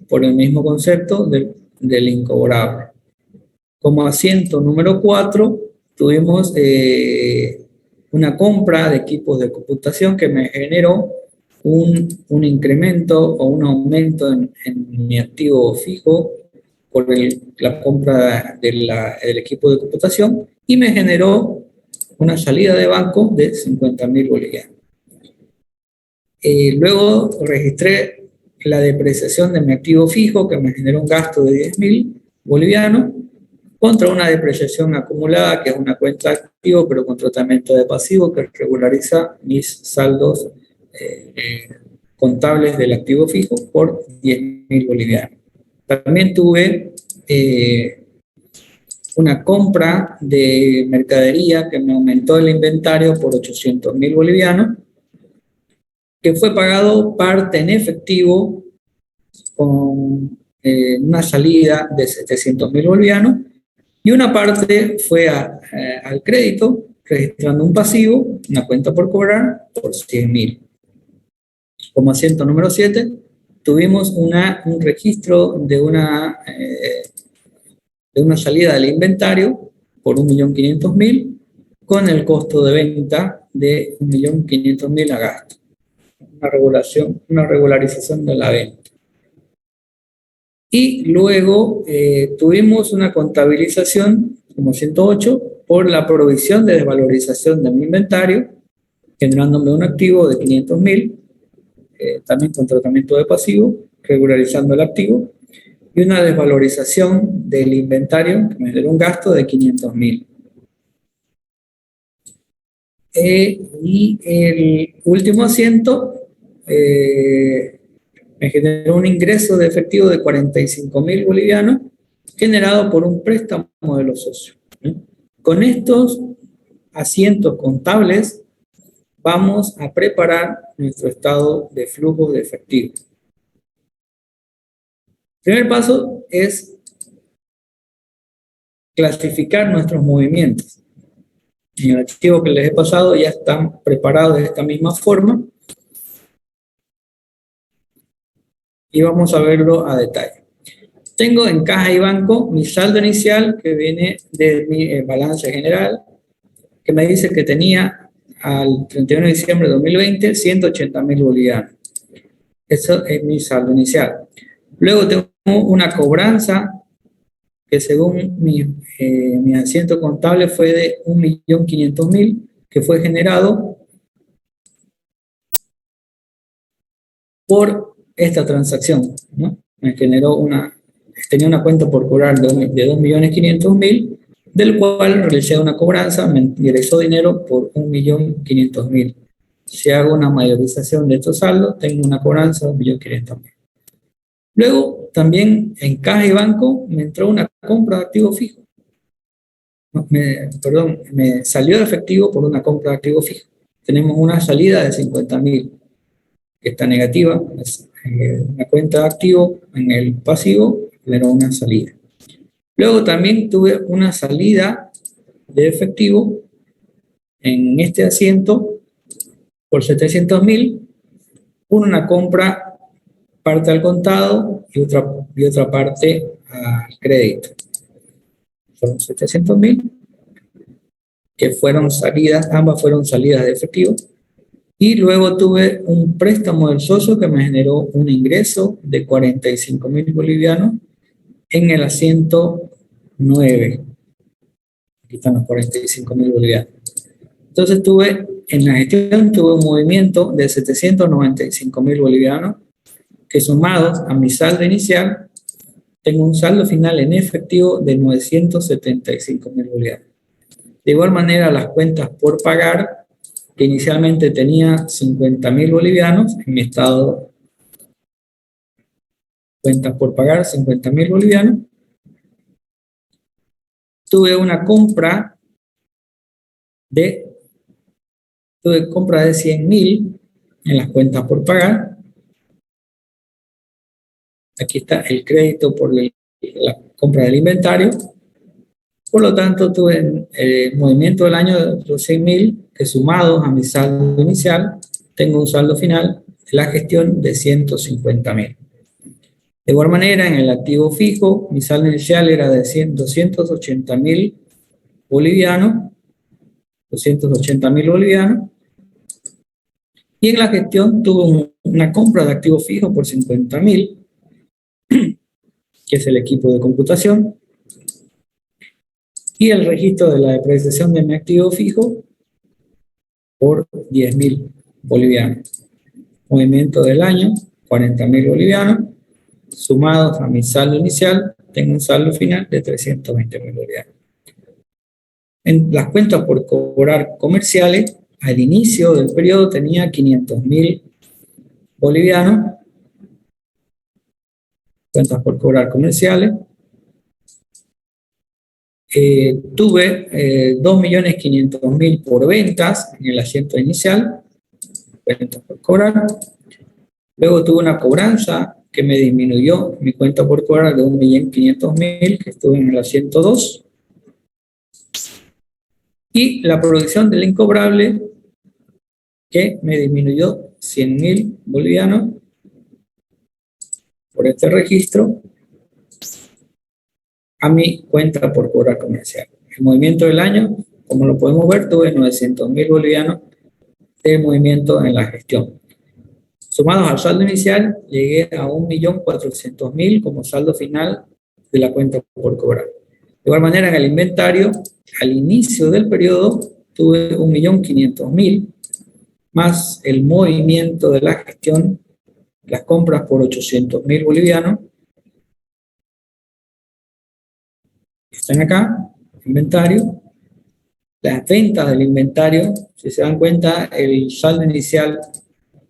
por el mismo concepto del incobrable. Como asiento número 4 tuvimos una compra de equipos de computación que me generó un incremento o un aumento en mi activo fijo por la compra del equipo de computación, y me generó una salida de banco de 50.000 bolivianos. Luego registré la depreciación de mi activo fijo que me generó un gasto de 10.000 bolivianos contra una depreciación acumulada, que es una cuenta de activo pero con tratamiento de pasivo, que regulariza mis saldos contables del activo fijo por 10.000 bolivianos. También tuve una compra de mercadería que me aumentó el inventario por 800.000 bolivianos, que fue pagado parte en efectivo con una salida de 700.000 bolivianos, y una parte fue al crédito, registrando un pasivo, una cuenta por cobrar, por 100.000. Como asiento número 7, tuvimos un registro de una salida del inventario por 1.500.000 con el costo de venta de 1.500.000 a gasto. Una regularización de la venta. Y luego tuvimos una contabilización como 108 por la provisión de desvalorización de mi inventario, generándome un activo de 500.000, también con tratamiento de pasivo, regularizando el activo, y una desvalorización del inventario que me generó un gasto de 500.000. Y el último asiento me generó un ingreso de efectivo de 45.000 bolivianos generado por un préstamo de los socios. Con estos asientos contables vamos a preparar nuestro estado de flujo de efectivo. El primer paso es clasificar nuestros movimientos. En el archivo que les he pasado ya están preparados de esta misma forma, y vamos a verlo a detalle. Tengo en caja y banco mi saldo inicial, que viene de mi balance general, que me dice que tenía al 31 de diciembre de 2020 180.000 bolivianos. Eso es mi saldo inicial. Luego tengo una cobranza que según mi asiento contable fue de 1.500.000, que fue generado por esta transacción, ¿no? Me generó tenía una cuenta por cobrar de 2.500.000, del cual realicé una cobranza, me ingresó dinero por 1.500.000. Si hago una mayorización de estos saldos, tengo una cobranza de 1.500.000. Luego, también en caja y banco me entró una compra de activo fijo. Me salió de efectivo por una compra de activo fijo. Tenemos una salida de 50.000, que está negativa. Una cuenta de activo en el pasivo generó una salida. Luego también tuve una salida de efectivo en este asiento por 700.000, una compra parte al contado y otra parte a crédito. Fueron 700.000 que fueron salidas, ambas fueron salidas de efectivo. Y luego tuve un préstamo del socio que me generó un ingreso de 45.000 bolivianos en el asiento 9. Aquí están los 45.000 bolivianos. Entonces en la gestión tuve un movimiento de 795.000 bolivianos que sumados a mi saldo inicial, tengo un saldo final en efectivo de 975.000 bolivianos. De igual manera, las cuentas por pagar, que inicialmente tenía 50.000 bolivianos en mi estado, cuentas por pagar, 50.000 bolivianos. Tuve compra de 100.000 en las cuentas por pagar. Aquí está el crédito por la compra del inventario. Por lo tanto, tuve el movimiento del año de los 100.000, que sumados a mi saldo inicial, tengo un saldo final de la gestión de 150.000. De igual manera, en el activo fijo, mi saldo inicial era de 280.000 bolivianos, 280.000 bolivianos, y en la gestión tuve una compra de activo fijo por 50.000, que es el equipo de computación, y el registro de la depreciación de mi activo fijo por 10.000 bolivianos. Movimiento del año, 40.000 bolivianos, sumados a mi saldo inicial, tengo un saldo final de 320.000 bolivianos. En las cuentas por cobrar comerciales, al inicio del periodo tenía 500.000 bolivianos, cuentas por cobrar comerciales. Tuve 2.500.000 por ventas en el asiento inicial, cuentas por cobrar. Luego tuve una cobranza que me disminuyó mi cuenta por cobrar de 1.500.000, que estuve en el asiento 2. Y la producción del incobrable, que me disminuyó 100.000 bolivianos por este registro a mi cuenta por cobrar comercial. El movimiento del año, como lo podemos ver, tuve 900.000 bolivianos de movimiento en la gestión. Sumados al saldo inicial, llegué a 1.400.000 como saldo final de la cuenta por cobrar. De igual manera, en el inventario, al inicio del periodo, tuve 1.500.000, más el movimiento de la gestión, las compras por 800.000 bolivianos. Están acá, inventario. Las ventas del inventario, si se dan cuenta, el saldo inicial,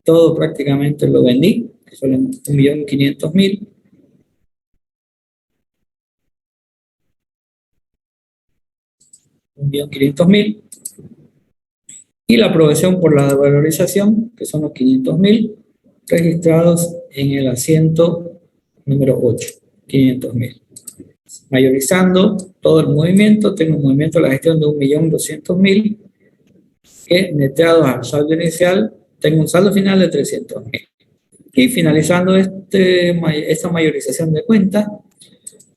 todo prácticamente lo vendí, que son 1.500.000. Y la provisión por la valorización, que son los 500.000, registrados en el asiento número 8, 500.000. Mayorizando todo el movimiento, tengo un movimiento de la gestión de 1.200.000, que neteados al saldo inicial, tengo un saldo final de 300.000. Y finalizando esta mayorización de cuentas,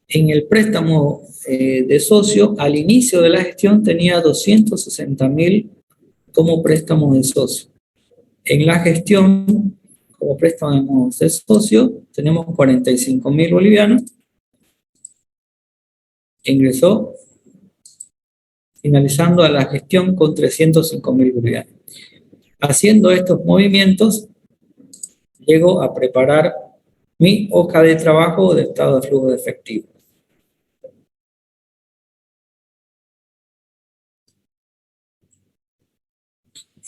en el préstamo de socio, al inicio de la gestión tenía 260.000 como préstamo de socio. En la gestión, como préstamo de socio, tenemos 45.000 bolivianos. Ingresó, finalizando a la gestión con 305.000 bolivianos. Haciendo estos movimientos, llego a preparar mi hoja de trabajo de estado de flujo de efectivo.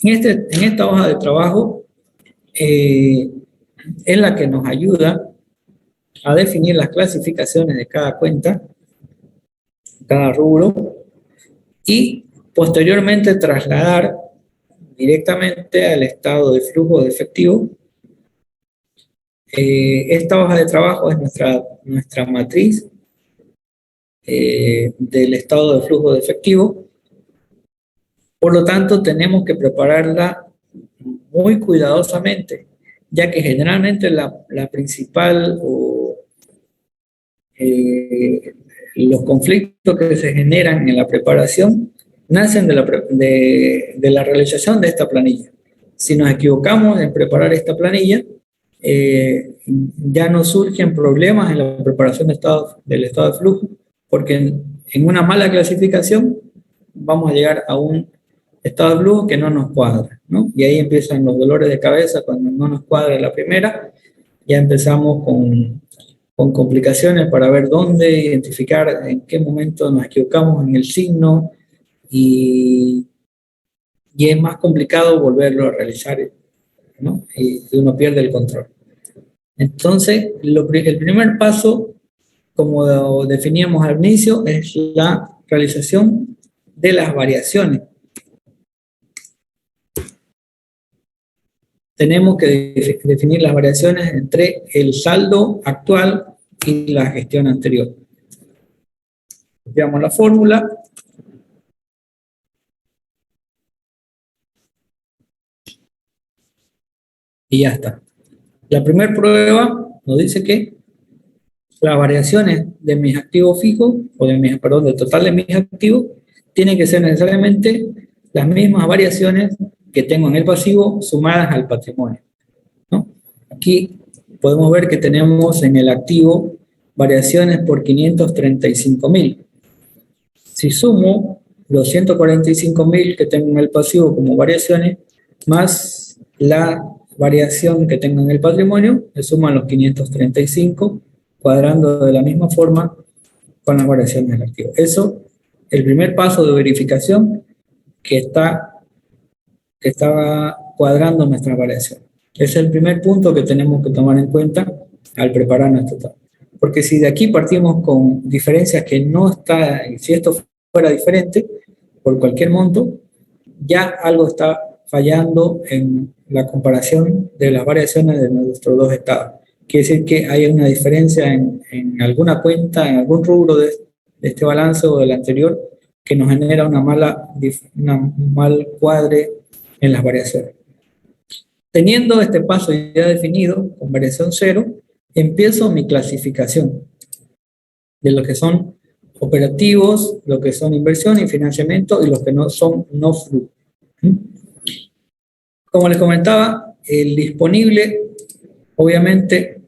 En esta hoja de trabajo es la que nos ayuda a definir las clasificaciones de cada cuenta, cada rubro, y posteriormente trasladar directamente al estado de flujo de efectivo. Esta hoja de trabajo es nuestra matriz del estado de flujo de efectivo. Por lo tanto, tenemos que prepararla muy cuidadosamente, ya que generalmente la principal o eh, los conflictos que se generan en la preparación nacen de la realización de esta planilla. Si nos equivocamos en preparar esta planilla, ya no surgen problemas en la preparación del estado de flujo, porque en una mala clasificación vamos a llegar a un estado de flujo que no nos cuadra, ¿no? Y ahí empiezan los dolores de cabeza cuando no nos cuadra la primera, ya empezamos con complicaciones para ver dónde identificar, en qué momento nos equivocamos en el signo y, y es más complicado volverlo a realizar, ¿no? Y uno pierde el control. Entonces, el primer paso, como definíamos al inicio, es la realización de las variaciones. Tenemos que definir las variaciones entre el saldo actual y la gestión anterior. Copiamos la fórmula. Y ya está. La primera prueba nos dice que las variaciones de mis activos fijos, o perdón, del total de mis activos, tienen que ser necesariamente las mismas variaciones que tengo en el pasivo sumadas al patrimonio, ¿no? Aquí podemos ver que tenemos en el activo variaciones por 535.000. Si sumo los 145.000 que tengo en el pasivo como variaciones, más la variación que tengo en el patrimonio, me suman los 535, cuadrando de la misma forma con las variaciones del activo. Eso, el primer paso de verificación que está cuadrando nuestra variación. Ese es el primer punto que tenemos que tomar en cuenta al preparar nuestro tabla. Porque si de aquí partimos con diferencias que no está, si esto fuera diferente, por cualquier monto, ya algo está fallando en la comparación de las variaciones de nuestros dos estados. Quiere decir que hay una diferencia en alguna cuenta, en algún rubro de este balance o del anterior, que nos genera un mal cuadre en las variaciones. Teniendo este paso ya definido, con variación cero, empiezo mi clasificación de lo que son operativos, lo que son inversión y financiamiento y los que no son no flujo. Como les comentaba, el disponible, obviamente,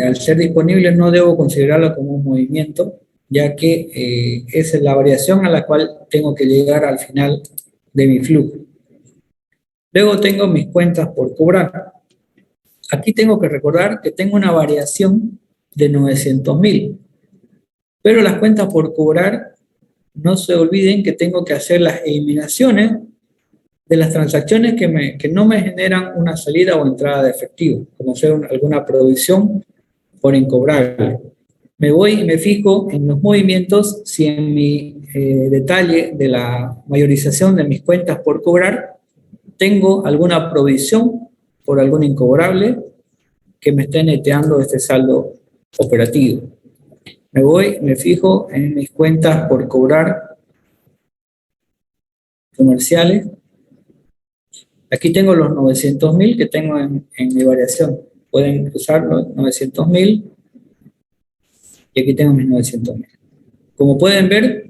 al ser disponible no debo considerarlo como un movimiento, ya que esa es la variación a la cual tengo que llegar al final de mi flujo. Luego tengo mis cuentas por cobrar. Aquí tengo que recordar que tengo una variación de 900.000, pero las cuentas por cobrar, no se olviden que tengo que hacer las eliminaciones de las transacciones que no me generan una salida o entrada de efectivo, como ser alguna provisión por incobrable. Me voy y me fijo en los movimientos si en mi detalle de la mayorización de mis cuentas por cobrar tengo alguna provisión por algún incobrable que me esté neteando este saldo operativo. Me voy, me fijo en mis cuentas por cobrar comerciales. Aquí tengo los 900.000 que tengo en mi variación. Pueden usar los 900.000 y aquí tengo mis 900.000. Como pueden ver,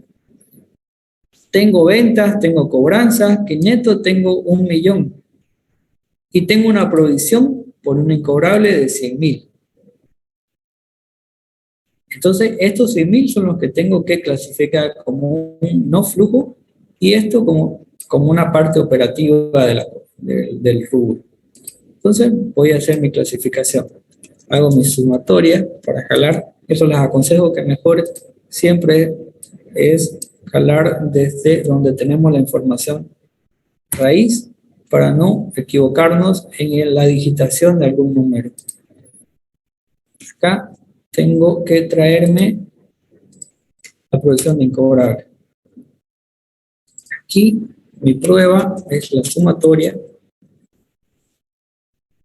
tengo ventas, tengo cobranzas, que neto tengo 1.000.000 y tengo una provisión por un incobrable de 100.000. Entonces, estos 100.000 son los que tengo que clasificar como un no flujo y esto como una parte operativa del rubro. Entonces, voy a hacer mi clasificación. Hago mi sumatoria para jalar. Eso les aconsejo que mejor siempre es jalar desde donde tenemos la información raíz para no equivocarnos en la digitación de algún número. Acá tengo que traerme la producción de incobrable. Aquí mi prueba es la sumatoria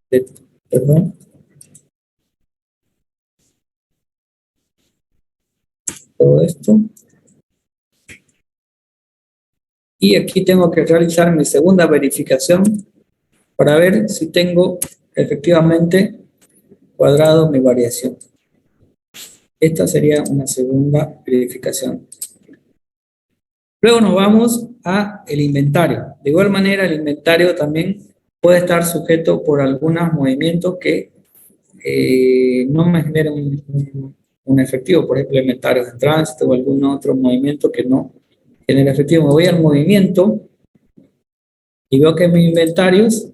de, perdón, todo esto Y aquí tengo que realizar mi segunda verificación para ver si tengo efectivamente cuadrado mi variación. Esta sería una segunda verificación. Luego nos vamos a el inventario. De igual manera, el inventario también puede estar sujeto por algunos movimientos que no me generen un efectivo. Por ejemplo, inventarios de tránsito o algún otro movimiento que no genere efectivo. Me voy al movimiento y veo que en mis inventarios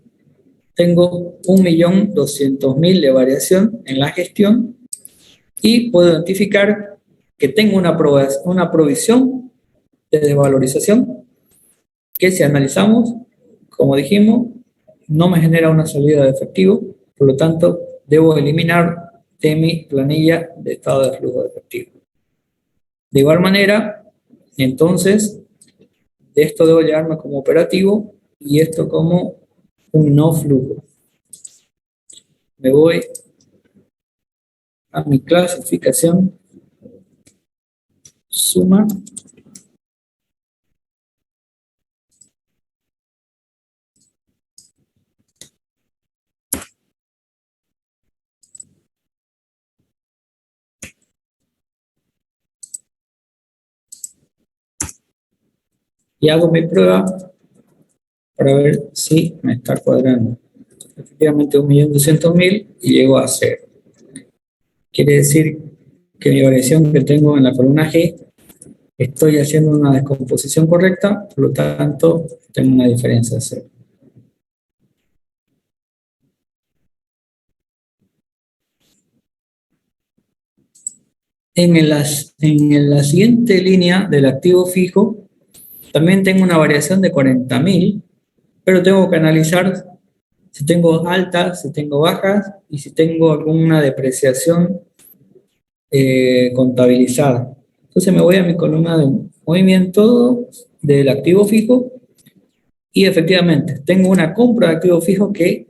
tengo 1.200.000 de variación en la gestión y puedo identificar que tengo una provisión de desvalorización que si analizamos, como dijimos, no me genera una salida de efectivo, por lo tanto, debo eliminar de mi planilla de estado de flujo de efectivo. De igual manera, entonces, de esto debo llevarme como operativo y esto como un no flujo. Me voy a mi clasificación, suma, y hago mi prueba para ver si me está cuadrando. Efectivamente 1.200.000 y llego a 0. Quiere decir que mi variación que tengo en la columna G, estoy haciendo una descomposición correcta, por lo tanto tengo una diferencia de 0. En la siguiente línea del activo fijo, también tengo una variación de 40.000, pero tengo que analizar si tengo altas, si tengo bajas y si tengo alguna depreciación contabilizada. Entonces me voy a mi columna de movimiento del activo fijo y efectivamente tengo una compra de activo fijo que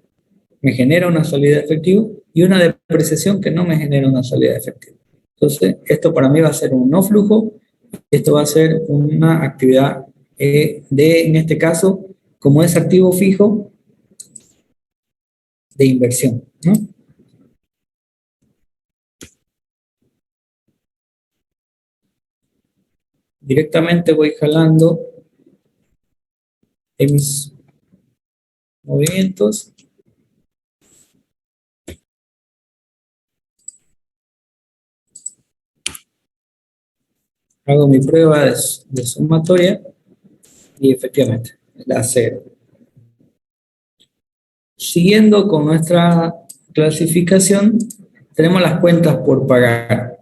me genera una salida de efectivo y una depreciación que no me genera una salida de efectivo. Entonces esto para mí va a ser un no flujo, esto va a ser una actividad en este caso, como es activo fijo, de inversión, ¿no? Directamente voy jalando en mis movimientos. Hago mi prueba de sumatoria y efectivamente la 0. Siguiendo con nuestra clasificación, tenemos las cuentas por pagar.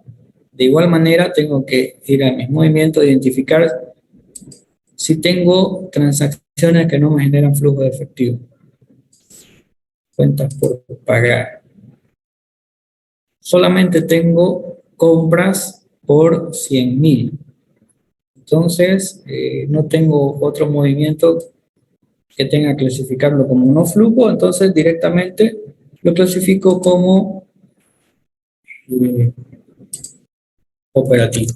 De igual manera, tengo que ir a mis movimientos, identificar si tengo transacciones que no me generan flujo de efectivo. Cuentas por pagar. Solamente tengo compras por 100.000. Entonces, no tengo otro movimiento que tenga que clasificarlo como no flujo, entonces directamente lo clasifico como operativo.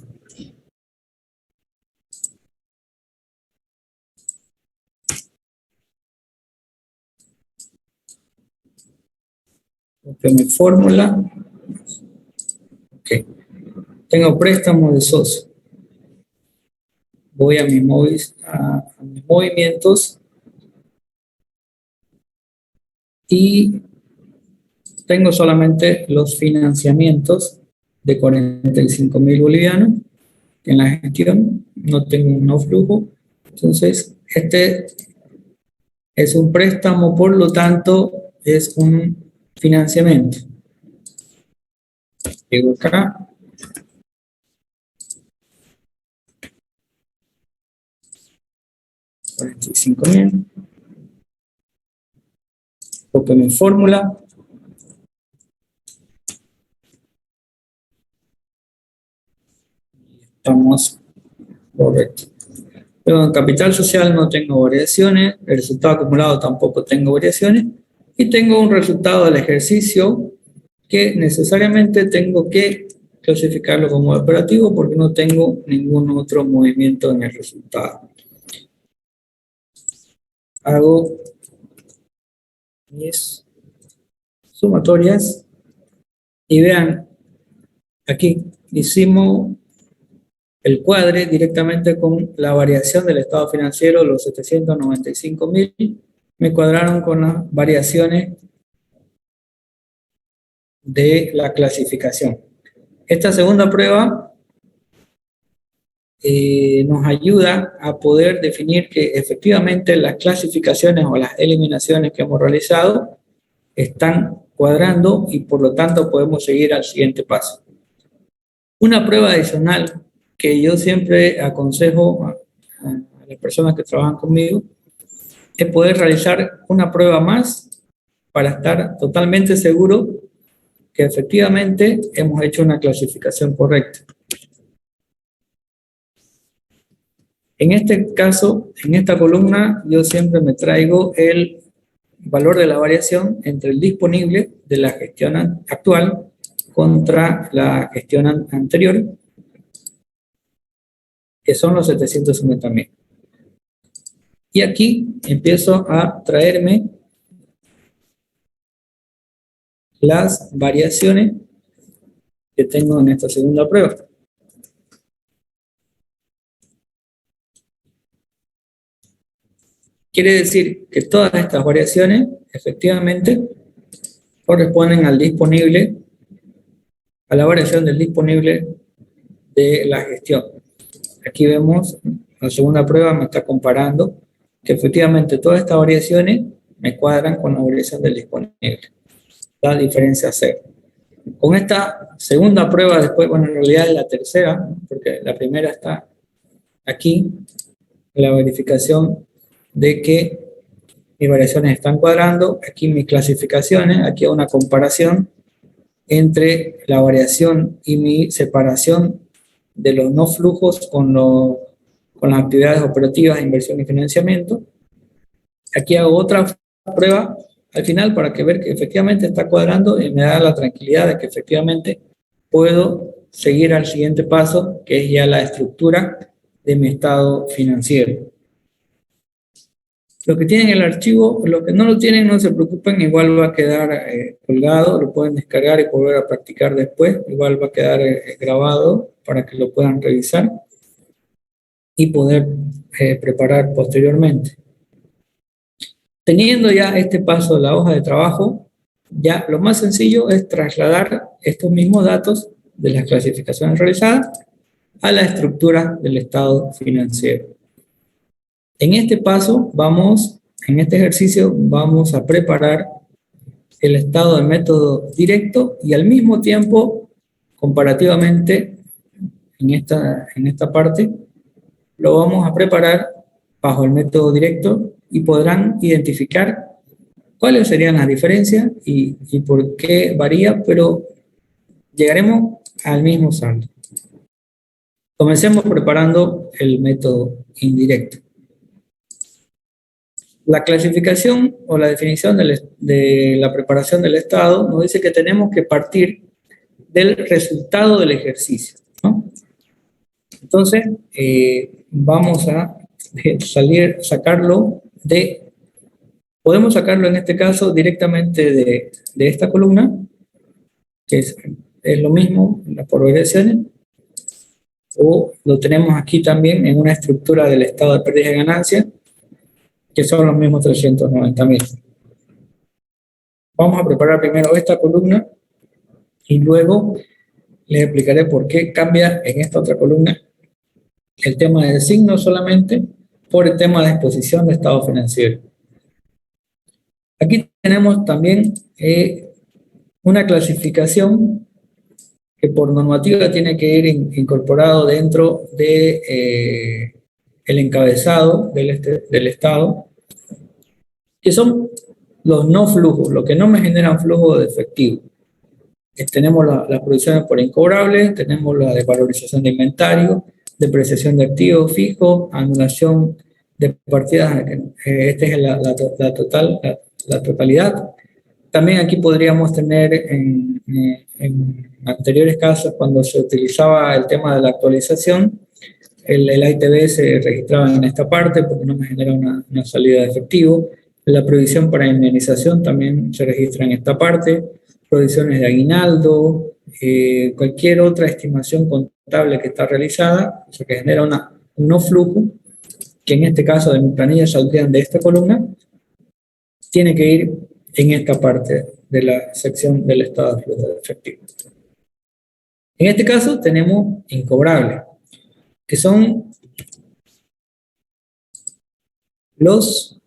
Mi fórmula. Okay. Tengo préstamo de socio. Voy a mis movimientos y tengo solamente los financiamientos de 45.000 bolivianos en la gestión, no tengo un no flujo, entonces este es un préstamo, por lo tanto es un financiamiento. Llego acá, $45.000, copio mi fórmula, estamos correctos. Luego en capital social no tengo variaciones, el resultado acumulado tampoco tengo variaciones, y tengo un resultado del ejercicio que necesariamente tengo que clasificarlo como operativo porque no tengo ningún otro movimiento en el resultado. hago mis sumatorias y vean, aquí hicimos el cuadre directamente con la variación del estado financiero, los 795.000, me cuadraron con las variaciones de la clasificación. Esta segunda prueba nos ayuda a poder definir que efectivamente las clasificaciones o las eliminaciones que hemos realizado están cuadrando y por lo tanto podemos seguir al siguiente paso. Una prueba adicional que yo siempre aconsejo a las personas que trabajan conmigo es poder realizar una prueba más para estar totalmente seguro que efectivamente hemos hecho una clasificación correcta. En este caso, en esta columna, yo siempre me traigo el valor de la variación entre el disponible de la gestión actual contra la gestión anterior, que son los 750.000. Y aquí empiezo a traerme las variaciones que tengo en esta segunda prueba. Quiere decir que todas estas variaciones efectivamente corresponden al disponible, a la variación del disponible de la gestión. Aquí vemos, la segunda prueba me está comparando que efectivamente todas estas variaciones me cuadran con la variación del disponible. La diferencia cero. Con esta segunda prueba después, bueno, en realidad es la tercera, ¿no? Porque la primera está aquí, la verificación de que mis variaciones están cuadrando, aquí mis clasificaciones, aquí una comparación entre la variación y mi separación de los no flujos con las actividades operativas, inversión y financiamiento. Aquí hago otra prueba al final para que ver que efectivamente está cuadrando y me da la tranquilidad de que efectivamente puedo seguir al siguiente paso, que es ya la estructura de mi estado financiero. Los que tienen el archivo, los que no lo tienen, no se preocupen, igual va a quedar colgado, lo pueden descargar y volver a practicar después, igual va a quedar grabado para que lo puedan revisar y poder preparar posteriormente. Teniendo ya este paso de la hoja de trabajo, ya lo más sencillo es trasladar estos mismos datos de las clasificaciones realizadas a la estructura del estado financiero. En este paso en este ejercicio vamos a preparar el estado del método directo y al mismo tiempo, comparativamente, en esta parte, lo vamos a preparar bajo el método directo y podrán identificar cuáles serían las diferencias y por qué varía, pero llegaremos al mismo saldo. Comencemos preparando el método indirecto. La clasificación o la definición de la preparación del estado nos dice que tenemos que partir del resultado del ejercicio, ¿no? Entonces, vamos a podemos sacarlo en este caso directamente de esta columna, que es lo mismo, por variaciones, o lo tenemos aquí también en una estructura del estado de pérdida y ganancia, que son los mismos 390.000. Vamos a preparar primero esta columna y luego les explicaré por qué cambia en esta otra columna el tema de signo solamente por el tema de exposición de estado financiero. Aquí tenemos también una clasificación que por normativa tiene que ir incorporado dentro de el encabezado del estado, que son los no flujos, lo que no me generan flujo de efectivo. Tenemos las producciones por incobrables, tenemos la desvalorización de inventario, depreciación de activos fijos, anulación de partidas, esta es la totalidad. También aquí podríamos tener en anteriores casos, cuando se utilizaba el tema de la actualización, el ITB se registraba en esta parte porque no me genera una salida de efectivo. La provisión para indemnización también se registra en esta parte. Provisiones de aguinaldo, cualquier otra estimación contable que está realizada, o sea, que genera un no flujo, que en este caso de mi planilla saldrían de esta columna, tiene que ir en esta parte de la sección del estado de flujo de efectivo. En este caso tenemos incobrables, que son los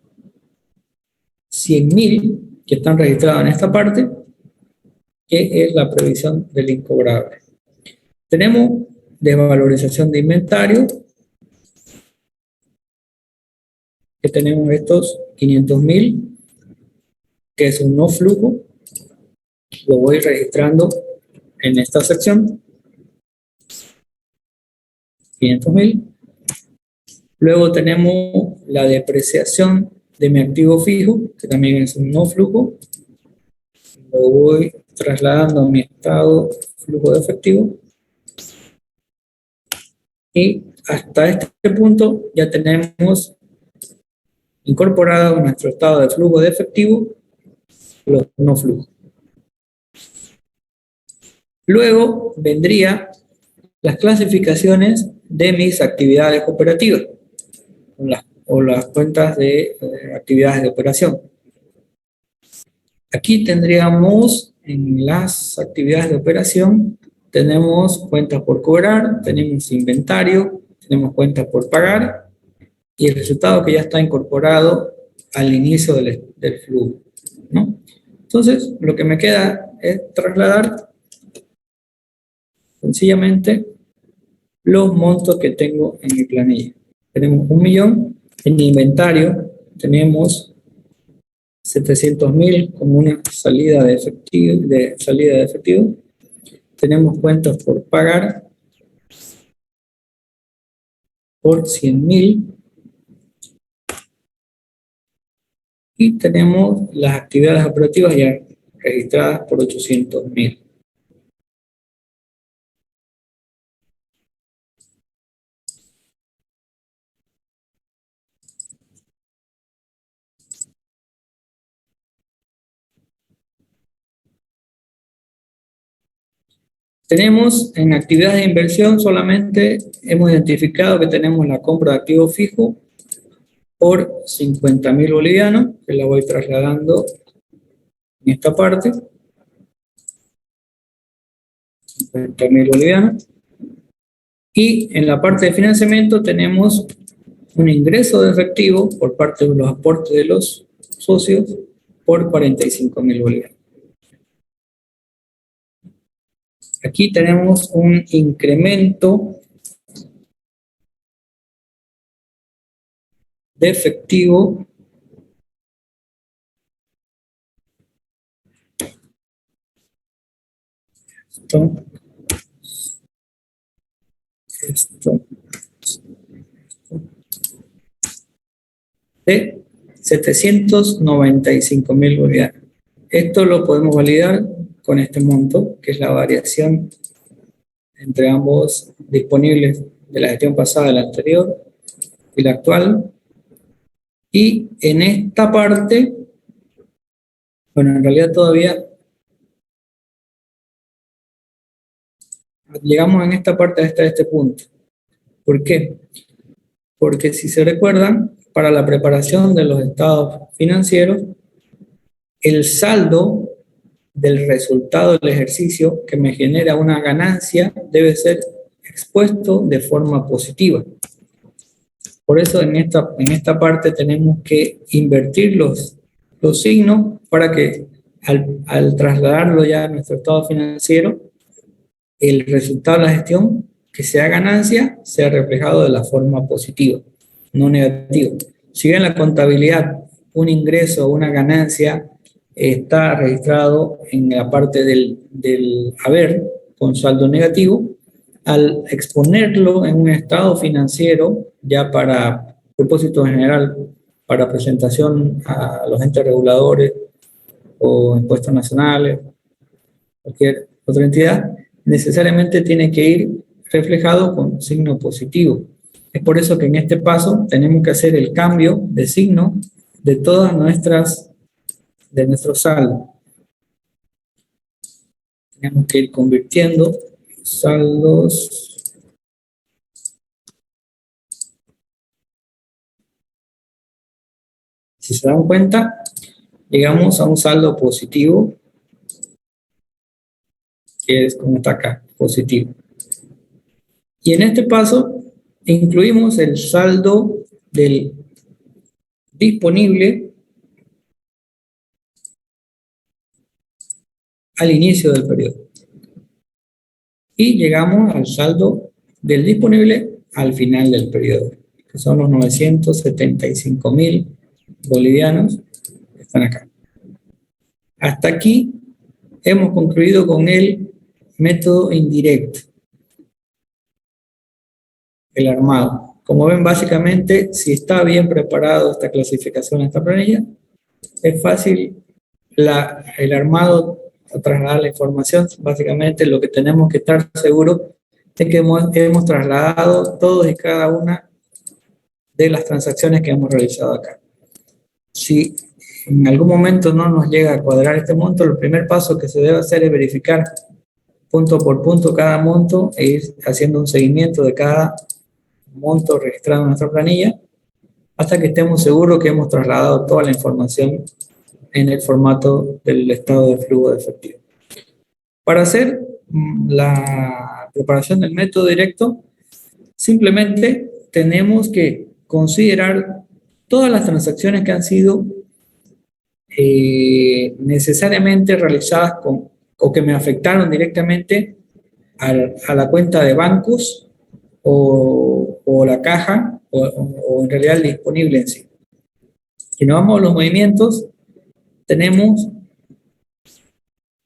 100.000 que están registrados en esta parte, que es la previsión del incobrable. Tenemos desvalorización de inventario, que tenemos estos 500.000, que es un no flujo, lo voy registrando en esta sección, 500.000. Luego tenemos la depreciación de mi activo fijo, que también es un no flujo, lo voy trasladando a mi estado flujo de efectivo, y hasta este punto ya tenemos incorporado en nuestro estado de flujo de efectivo los no flujos. Luego vendría las clasificaciones de mis actividades operativas o las cuentas de actividades de operación. Aquí tendríamos en las actividades de operación, tenemos cuentas por cobrar, tenemos inventario, tenemos cuentas por pagar y el resultado que ya está incorporado al inicio del flujo, ¿no? Entonces, lo que me queda es trasladar sencillamente los montos que tengo en mi planilla. Tenemos 1.000.000, en inventario tenemos 700.000 como una salida de efectivo, tenemos cuentas por pagar por 100.000 y tenemos las actividades operativas ya registradas por 800.000. Tenemos en actividades de inversión solamente hemos identificado que tenemos la compra de activo fijo por 50.000 bolivianos, que la voy trasladando en esta parte. 50.000 bolivianos. Y en la parte de financiamiento tenemos un ingreso de efectivo por parte de los aportes de los socios por 45.000 bolivianos. Aquí tenemos un incremento de efectivo de 795.000 bolivianos. Esto lo podemos validar con este monto, que es la variación entre ambos disponibles de la gestión pasada, la anterior y la actual. Y en esta parte, bueno, en realidad todavía llegamos en esta parte hasta este punto. ¿Por qué? Porque si se recuerdan, para la preparación de los estados financieros, el saldo del resultado del ejercicio que me genera una ganancia debe ser expuesto de forma positiva. Por eso en esta parte tenemos que invertir los signos para que al trasladarlo ya a nuestro estado financiero, el resultado de la gestión, que sea ganancia, sea reflejado de la forma positiva, no negativa. Si bien en la contabilidad un ingreso o una ganancia está registrado en la parte del haber con saldo negativo, al exponerlo en un estado financiero, ya para propósito general, para presentación a los entes reguladores o impuestos nacionales, cualquier otra entidad, necesariamente tiene que ir reflejado con signo positivo. Es por eso que en este paso tenemos que hacer el cambio de signo de todas de nuestro saldo. Tenemos que ir convirtiendo saldos si se dan cuenta, llegamos a un saldo positivo, que es como está acá, positivo. Y en este paso incluimos el saldo del disponible al inicio del periodo. Y llegamos al saldo del disponible al final del periodo, que son los 975.000 bolivianos que están acá. Hasta aquí hemos concluido con el método indirecto, el armado. Como ven, básicamente, si está bien preparado esta clasificación, esta planilla, es fácil el armado a trasladar la información. Básicamente, lo que tenemos que estar seguros es que hemos trasladado todos y cada una de las transacciones que hemos realizado acá. Si en algún momento no nos llega a cuadrar este monto, el primer paso que se debe hacer es verificar punto por punto cada monto e ir haciendo un seguimiento de cada monto registrado en nuestra planilla hasta que estemos seguros que hemos trasladado toda la información en el formato del estado de flujo de efectivo. Para hacer la preparación del método directo, simplemente tenemos que considerar todas las transacciones que han sido necesariamente realizadas o que me afectaron directamente a la cuenta de bancos o la caja o en realidad el disponible en sí. Si nos vamos a los movimientos, tenemos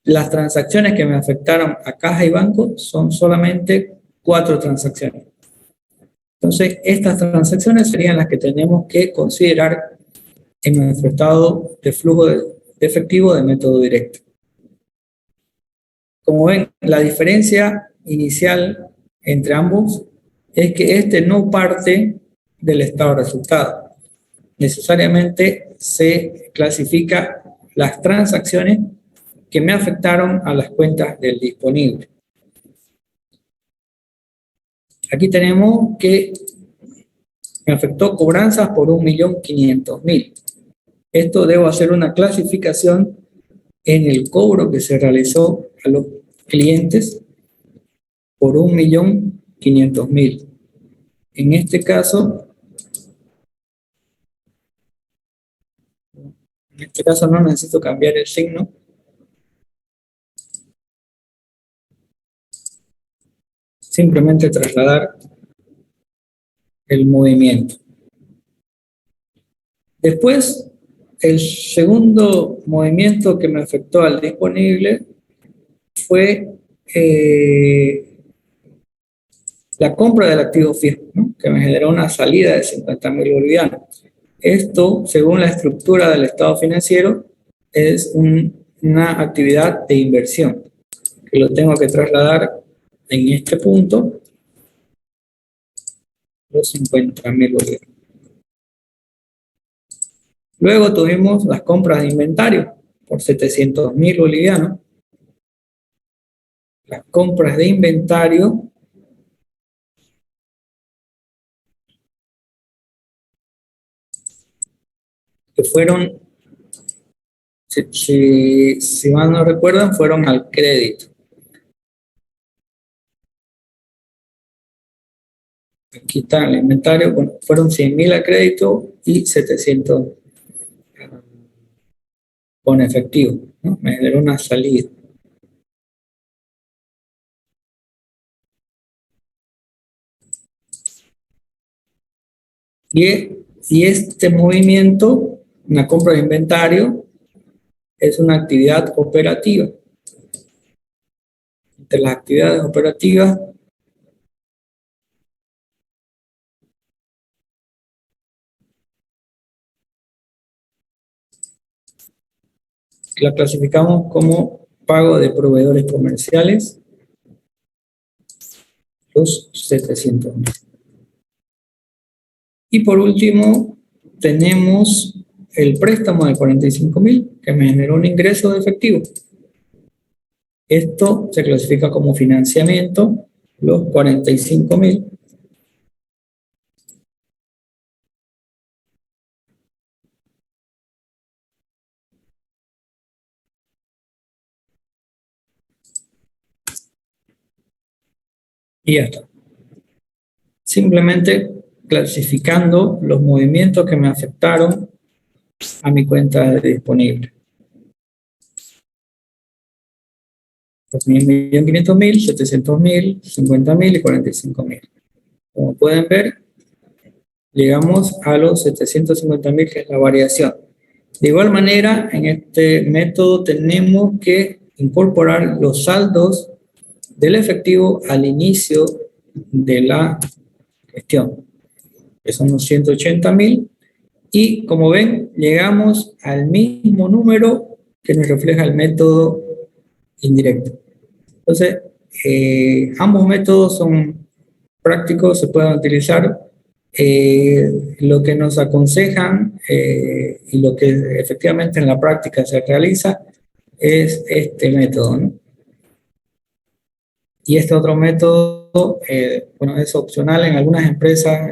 las transacciones que me afectaron a caja y banco, son solamente 4 transacciones. Entonces, estas transacciones serían las que tenemos que considerar en nuestro estado de flujo de efectivo de método directo. Como ven, la diferencia inicial entre ambos es que este no parte del estado de resultado. Necesariamente se clasifica las transacciones que me afectaron a las cuentas del disponible. Aquí tenemos que me afectó cobranzas por 1.500.000. Esto debo hacer una clasificación en el cobro que se realizó a los clientes por 1.500.000. En este caso no necesito cambiar el signo. Simplemente trasladar el movimiento. Después, el segundo movimiento que me afectó al disponible fue la compra del activo fijo, ¿no? Que me generó una salida de 50.000 bolivianos. Esto, según la estructura del estado financiero, es una actividad de inversión, que lo tengo que trasladar en este punto, los 50.000 bolivianos. Luego tuvimos las compras de inventario por 700.000 bolivianos. Las compras de inventario que fueron, si mal no recuerdan, fueron al crédito. Aquí está el inventario, bueno, fueron 100.000 a crédito y 700 con efectivo, ¿no? Me generó una salida. Y este movimiento, una compra de inventario, es una actividad operativa. Entre las actividades operativas la clasificamos como pago de proveedores comerciales, los 700.000. Y por último, tenemos el préstamo de 45.000 que me generó un ingreso de efectivo. Esto se clasifica como financiamiento, los 45.000. Y ya está. Simplemente clasificando los movimientos que me afectaron a mi cuenta de disponible. 1.500.000, 700.000, 50.000 y 45.000. Como pueden ver, llegamos a los 750.000, que es la variación. De igual manera, en este método tenemos que incorporar los saldos del efectivo al inicio de la gestión, que son los 180.000, y como ven, llegamos al mismo número que nos refleja el método indirecto. Entonces, ambos métodos son prácticos, se pueden utilizar. Lo que nos aconsejan y lo que efectivamente en la práctica se realiza es este método, ¿no? Y este otro método, bueno, es opcional en algunas empresas.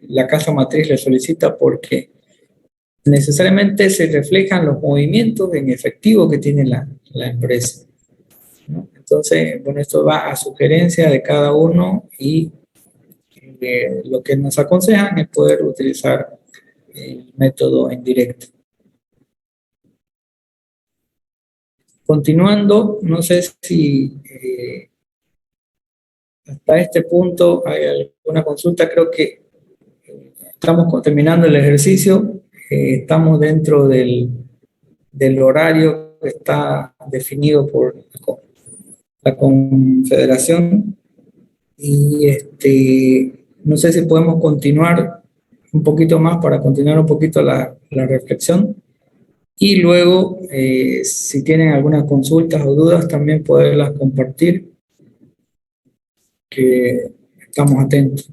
La casa matriz le solicita porque necesariamente se reflejan los movimientos en efectivo que tiene la empresa, ¿no? Entonces, bueno, esto va a sugerencia de cada uno, y lo que nos aconsejan es poder utilizar el método en directo. Continuando, no sé si hasta este punto hay alguna consulta. Creo que estamos terminando el ejercicio. Estamos dentro del horario que está definido por la Confederación, y no sé si podemos continuar un poquito más para continuar un poquito la reflexión, y luego si tienen algunas consultas o dudas también poderlas compartir, que estamos atentos.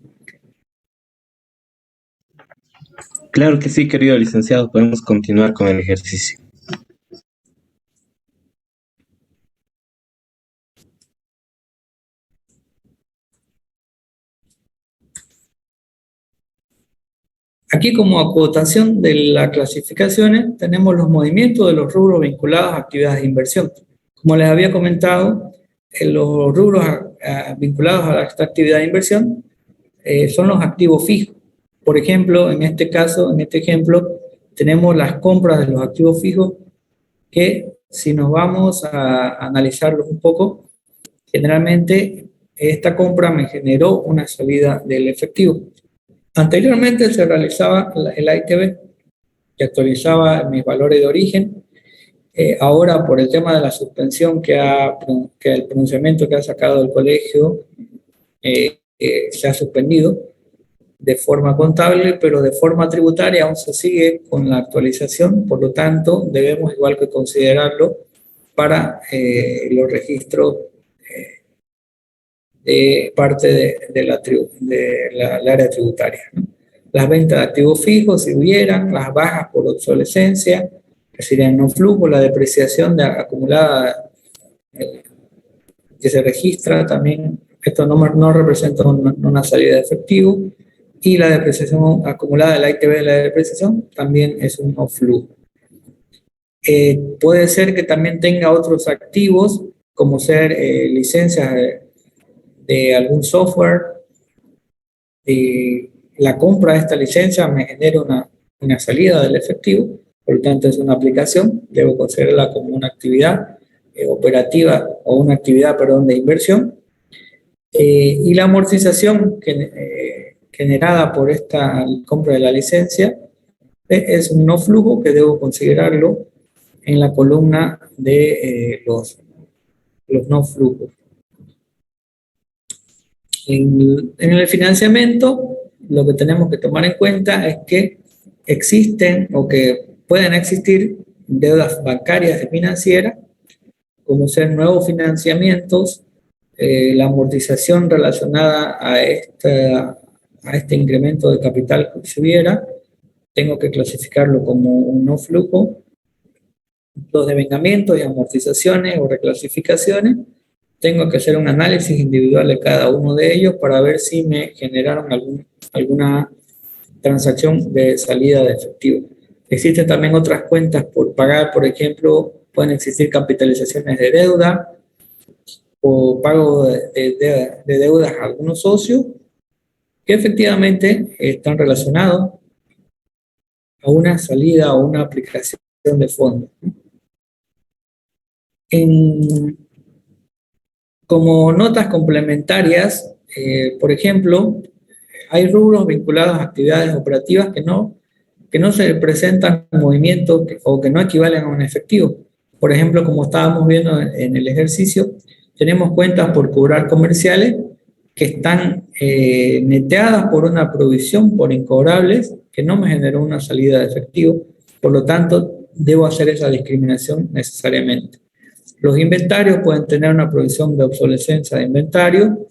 Claro que sí, querido licenciado, podemos continuar con el ejercicio. Aquí, como acotación de las clasificaciones, tenemos los movimientos de los rubros vinculados a actividades de inversión. Como les había comentado, los rubros vinculados a esta actividad de inversión son los activos fijos. Por ejemplo, en este caso, en este ejemplo, tenemos las compras de los activos fijos, que si nos vamos a analizarlos un poco, generalmente esta compra me generó una salida del efectivo. Anteriormente se realizaba el AITB, que actualizaba mis valores de origen. Ahora, por el tema de la suspensión que el pronunciamiento que ha sacado el colegio, se ha suspendido de forma contable, pero de forma tributaria aún se sigue con la actualización. Por lo tanto, debemos igual que considerarlo para los registros de parte del área tributaria, ¿no? Las ventas de activos fijos, si hubieran, las bajas por obsolescencia, que serían no flujo, la depreciación acumulada que se registra también, esto no representa una salida de efectivo, y la depreciación acumulada del ITB de la depreciación también es un no flujo. Puede ser que también tenga otros activos, como ser licencias de algún software. La compra de esta licencia me genera una salida del efectivo, por lo tanto es una aplicación, debo considerarla como una actividad operativa, o una actividad, perdón, de inversión. Y la amortización generada por esta compra de la licencia es un no flujo, que debo considerarlo en la columna de los no flujos. En el financiamiento, lo que tenemos que tomar en cuenta es que existen, o que pueden existir, deudas bancarias y financieras, como ser nuevos financiamientos, la amortización relacionada a a este incremento de capital que se hubiera, tengo que clasificarlo como un no flujo. Los devengamientos y amortizaciones o reclasificaciones, tengo que hacer un análisis individual de cada uno de ellos para ver si me generaron alguna transacción de salida de efectivo. Existen también otras cuentas por pagar, por ejemplo, pueden existir capitalizaciones de deuda o pago de deudas a algunos socios que efectivamente están relacionados a una salida o una aplicación de fondos. Como notas complementarias, por ejemplo, hay rubros vinculados a actividades operativas que no se presentan movimientos o que no equivalen a un efectivo. Por ejemplo, como estábamos viendo en el ejercicio, tenemos cuentas por cobrar comerciales que están neteadas por una provisión por incobrables que no me generó una salida de efectivo, por lo tanto, debo hacer esa discriminación necesariamente. Los inventarios pueden tener una provisión de obsolescencia de inventario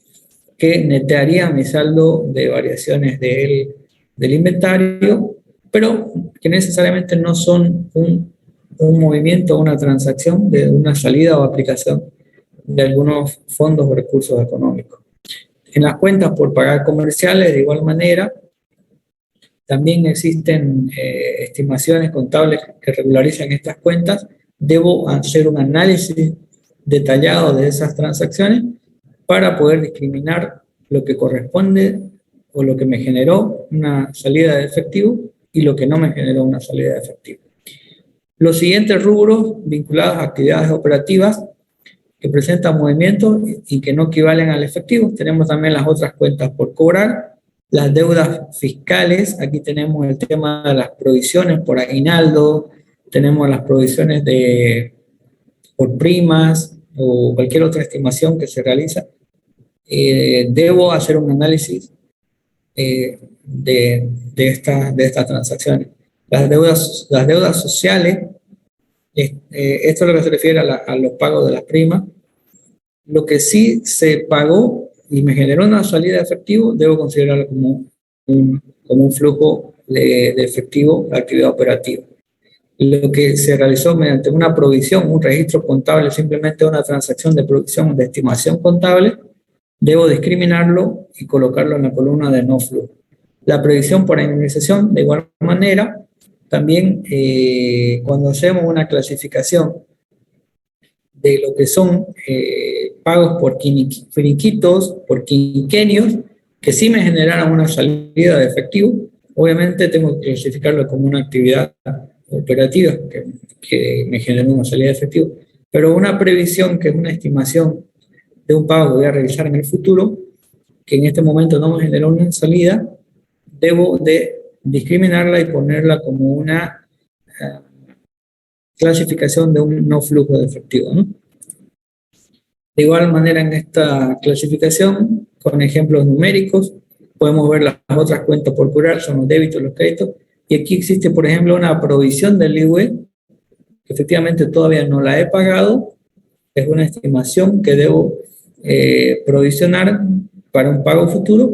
que netearía mi saldo de variaciones del inventario, pero que necesariamente no son un movimiento o una transacción de una salida o aplicación de algunos fondos o recursos económicos. En las cuentas por pagar comerciales, de igual manera, también existen estimaciones contables que regularizan estas cuentas. Debo hacer un análisis detallado de esas transacciones para poder discriminar lo que corresponde o lo que me generó una salida de efectivo y lo que no me generó una salida de efectivo. Los siguientes rubros vinculados a actividades operativas que presentan movimientos y que no equivalen al efectivo. Tenemos también las otras cuentas por cobrar, las deudas fiscales. Aquí tenemos el tema de las provisiones por aguinaldo, tenemos las provisiones por primas o cualquier otra estimación que se realiza. Debo hacer un análisis de estas transacciones. Las deudas sociales, esto es lo que se refiere a los pagos de las primas. Lo que sí se pagó y me generó una salida de efectivo, debo considerarlo como un flujo de efectivo de actividad operativa. Lo que se realizó mediante una provisión, un registro contable, simplemente una transacción de provisión de estimación contable, debo discriminarlo y colocarlo en la columna de no flujo. La previsión por indemnización, de igual manera, también cuando hacemos una clasificación de lo que son pagos por finiquitos, por quinquenios, que sí me generaron una salida de efectivo, obviamente tengo que clasificarlo como una actividad operativa que me generó una salida de efectivo, pero una previsión que es una estimación de un pago que voy a realizar en el futuro, que en este momento no me generó una salida, debo de discriminarla y ponerla como una clasificación de un no flujo de efectivo, ¿no? De igual manera, en esta clasificación, con ejemplos numéricos, podemos ver las otras cuentas por cobrar, son los débitos, los créditos, y aquí existe, por ejemplo, una provisión del IVE, que efectivamente todavía no la he pagado, es una estimación que debo provisionar para un pago futuro,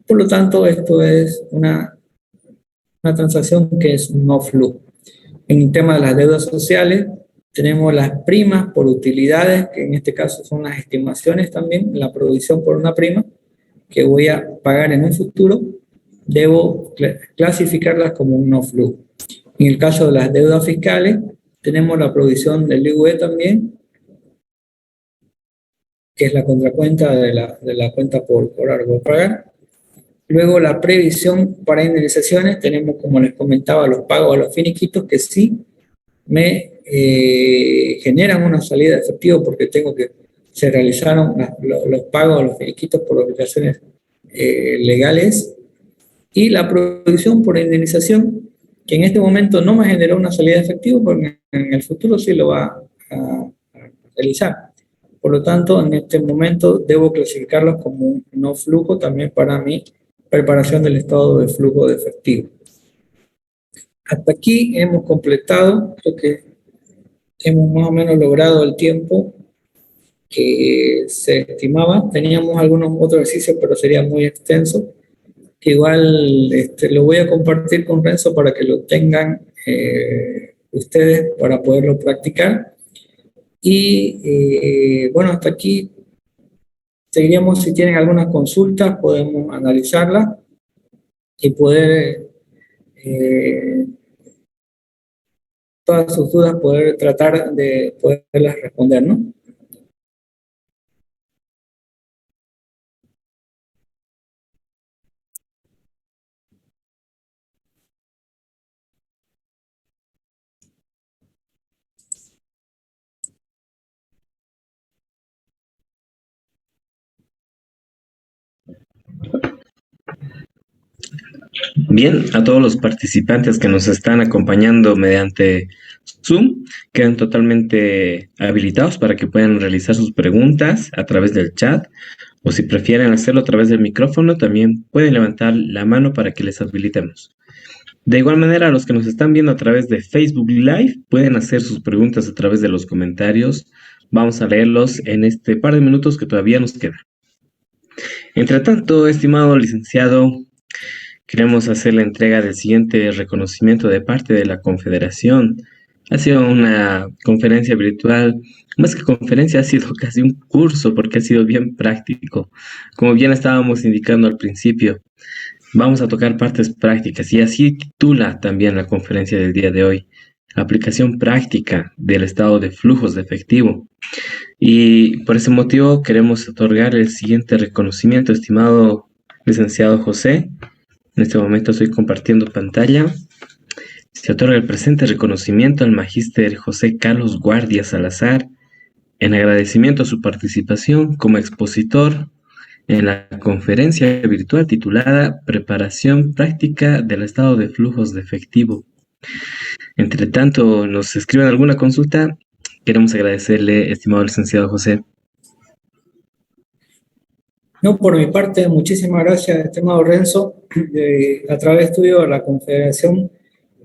por lo tanto, esto es una transacción que es un no flujo. En el tema de las deudas sociales, tenemos las primas por utilidades, que en este caso son las estimaciones también, la provisión por una prima que voy a pagar en un futuro, debo clasificarlas como un no flujo. En el caso de las deudas fiscales, tenemos la provisión del IVE también, que es la contracuenta de la cuenta por cobrar o por pagar. Luego la previsión para indemnizaciones, tenemos, como les comentaba, los pagos a los finiquitos que sí me generan una salida de efectivo porque se realizaron los pagos a los finiquitos por obligaciones legales, y la provisión por indemnización que en este momento no me generó una salida de efectivo porque en el futuro sí lo va a realizar. Por lo tanto, en este momento debo clasificarlos como un no flujo también para mi preparación del estado de flujo de efectivo. Hasta aquí hemos completado, creo que hemos más o menos logrado el tiempo que se estimaba. Teníamos algunos otros ejercicios, pero sería muy extenso. Igual lo voy a compartir con Renzo para que lo tengan ustedes para poderlo practicar. Y bueno, hasta aquí seguiríamos. Si tienen algunas consultas, podemos analizarlas y poder, eh, todas sus dudas, poder tratar de poderlas responder, ¿no? Bien, a todos los participantes que nos están acompañando mediante Zoom, quedan totalmente habilitados para que puedan realizar sus preguntas a través del chat, o si prefieren hacerlo a través del micrófono, también pueden levantar la mano para que les habilitemos. De igual manera, los que nos están viendo a través de Facebook Live pueden hacer sus preguntas a través de los comentarios. Vamos a leerlos en este par de minutos que todavía nos queda. Entre tanto, estimado licenciado, queremos hacer la entrega del siguiente reconocimiento de parte de la Confederación. Ha sido una conferencia virtual, más que conferencia, ha sido casi un curso porque ha sido bien práctico. Como bien estábamos indicando al principio, vamos a tocar partes prácticas y así titula también la conferencia del día de hoy, aplicación práctica del estado de flujos de efectivo. Y por ese motivo queremos otorgar el siguiente reconocimiento, estimado licenciado José. En este momento estoy compartiendo pantalla. Se otorga el presente reconocimiento al magíster José Carlos Guardia Salazar en agradecimiento a su participación como expositor en la conferencia virtual titulada Preparación práctica del estado de flujos de efectivo. Entre tanto, nos escriben alguna consulta. Queremos agradecerle, estimado licenciado José. No, por mi parte, muchísimas gracias, estimado Renzo, a través tuyo a la Confederación,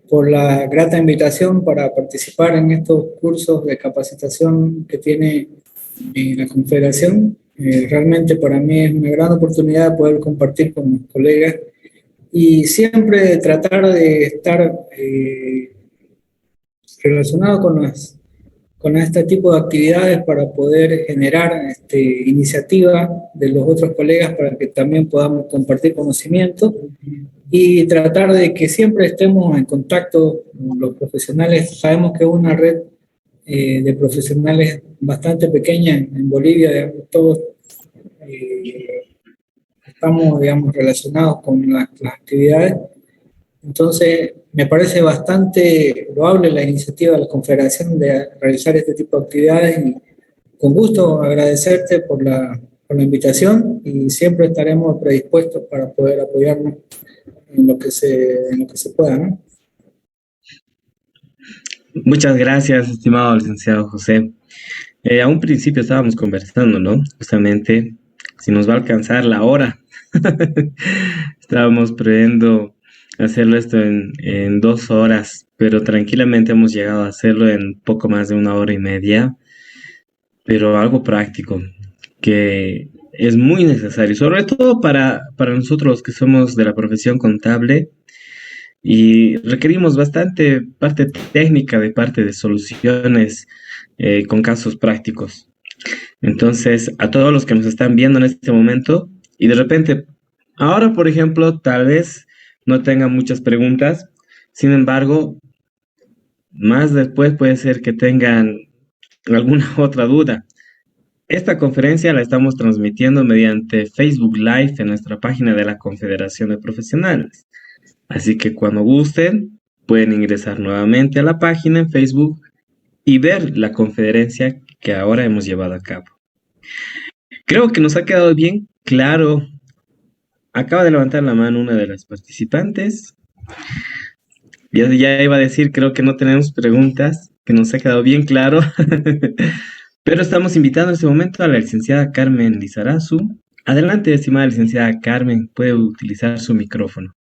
por la grata invitación para participar en estos cursos de capacitación que tiene la Confederación. Realmente para mí es una gran oportunidad poder compartir con mis colegas y siempre tratar de estar relacionado con este tipo de actividades para poder generar iniciativa de los otros colegas para que también podamos compartir conocimiento y tratar de que siempre estemos en contacto con los profesionales. Sabemos que es una red de profesionales bastante pequeña en Bolivia, digamos, todos estamos, digamos, relacionados con las actividades. Entonces, me parece bastante loable la iniciativa de la Confederación de realizar este tipo de actividades y con gusto agradecerte por la invitación y siempre estaremos predispuestos para poder apoyarnos en lo que se pueda, ¿no? Muchas gracias, estimado licenciado José. A un principio estábamos conversando, ¿no? Justamente si nos va a alcanzar la hora. Estábamos previendo hacerlo esto en 2 horas, pero tranquilamente hemos llegado a hacerlo en poco más de 1 hora y media, pero algo práctico, que es muy necesario, sobre todo para nosotros los que somos de la profesión contable y requerimos bastante parte técnica de parte de soluciones con casos prácticos. Entonces, a todos los que nos están viendo en este momento y de repente, ahora por ejemplo, tal vez no tengan muchas preguntas, sin embargo, más después puede ser que tengan alguna otra duda. Esta conferencia la estamos transmitiendo mediante Facebook Live en nuestra página de la Confederación de Profesionales. Así que cuando gusten, pueden ingresar nuevamente a la página en Facebook y ver la conferencia que ahora hemos llevado a cabo. Creo que nos ha quedado bien claro. Acaba de levantar la mano una de las participantes. Ya iba a decir, creo que no tenemos preguntas, que nos ha quedado bien claro. Pero estamos invitando en este momento a la licenciada Carmen Lizarazu. Adelante, estimada licenciada Carmen, puede utilizar su micrófono.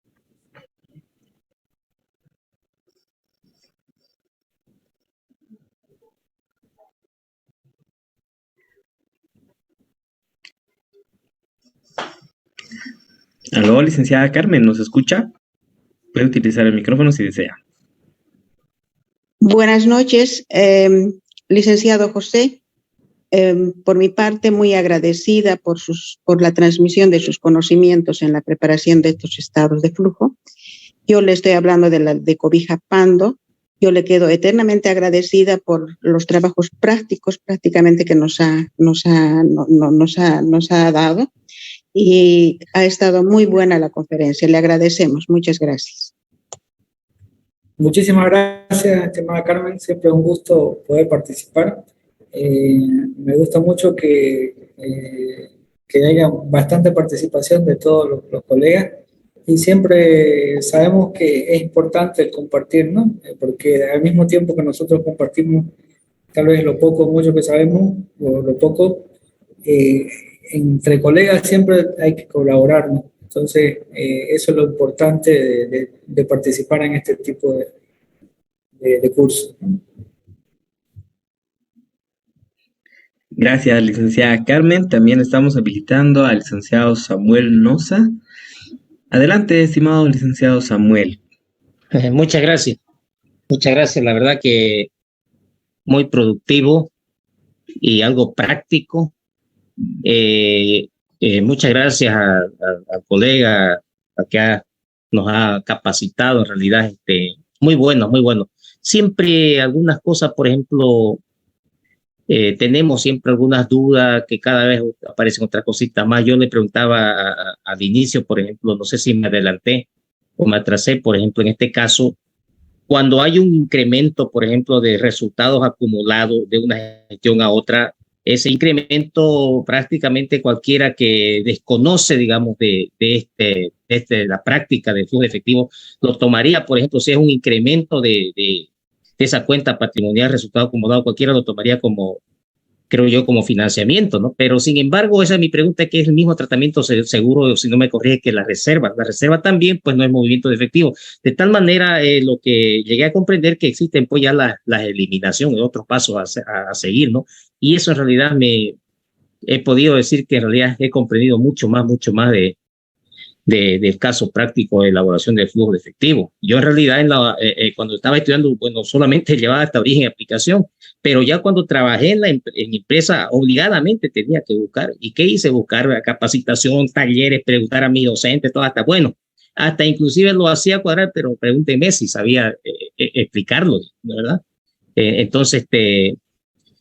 Aló, licenciada Carmen, ¿nos escucha? Puede utilizar el micrófono si desea. Buenas noches, licenciado José. Por mi parte, muy agradecida por la transmisión de sus conocimientos en la preparación de estos estados de flujo. Yo le estoy hablando de Cobija Pando. Yo le quedo eternamente agradecida por los trabajos prácticos prácticamente que nos ha dado, y ha estado muy buena la conferencia. Le agradecemos. Muchas gracias. Muchísimas gracias, estimada Carmen. Siempre es un gusto poder participar. Me gusta mucho que haya bastante participación de todos los colegas, y siempre sabemos que es importante el compartir, ¿no? Porque al mismo tiempo que nosotros compartimos tal vez lo poco o mucho que sabemos, o lo poco, eh, entre colegas siempre hay que colaborar, ¿no? Entonces, eso es lo importante de participar en este tipo de cursos. Gracias, licenciada Carmen. También estamos habilitando al licenciado Samuel Noza. Adelante, estimado licenciado Samuel. Muchas gracias. Muchas gracias. La verdad que muy productivo y algo práctico. Muchas gracias al colega que nos ha capacitado. En realidad, muy bueno, muy bueno. Siempre algunas cosas, por ejemplo, tenemos siempre algunas dudas, que cada vez aparecen otras cositas más. Yo le preguntaba al inicio, por ejemplo, no sé si me adelanté o me atrasé, por ejemplo, en este caso, cuando hay un incremento, por ejemplo, de resultados acumulados de una gestión a otra, ese incremento prácticamente cualquiera que desconoce, digamos, de la práctica del flujo efectivo, lo tomaría, por ejemplo, si es un incremento de esa cuenta patrimonial, resultado acumulado, cualquiera lo tomaría como, creo yo, como financiamiento, ¿no? Pero sin embargo, esa es mi pregunta, que es el mismo tratamiento seguro, si no me corrige, que la reserva. La reserva también, pues, no es movimiento de efectivo. De tal manera, lo que llegué a comprender, que existen, pues, ya la eliminación y otros pasos a seguir, ¿no? Y eso en realidad he podido decir que en realidad he comprendido mucho más del caso práctico de elaboración del flujo de efectivo. Yo en realidad cuando estaba estudiando, bueno, solamente llevaba hasta origen y aplicación, pero ya cuando trabajé en empresa, obligadamente tenía que buscar. ¿Y qué hice? Buscar capacitación, talleres, preguntar a mi docente, todo hasta, bueno, hasta inclusive lo hacía cuadrar, pero pregúnteme si sabía explicarlo, ¿verdad? Entonces,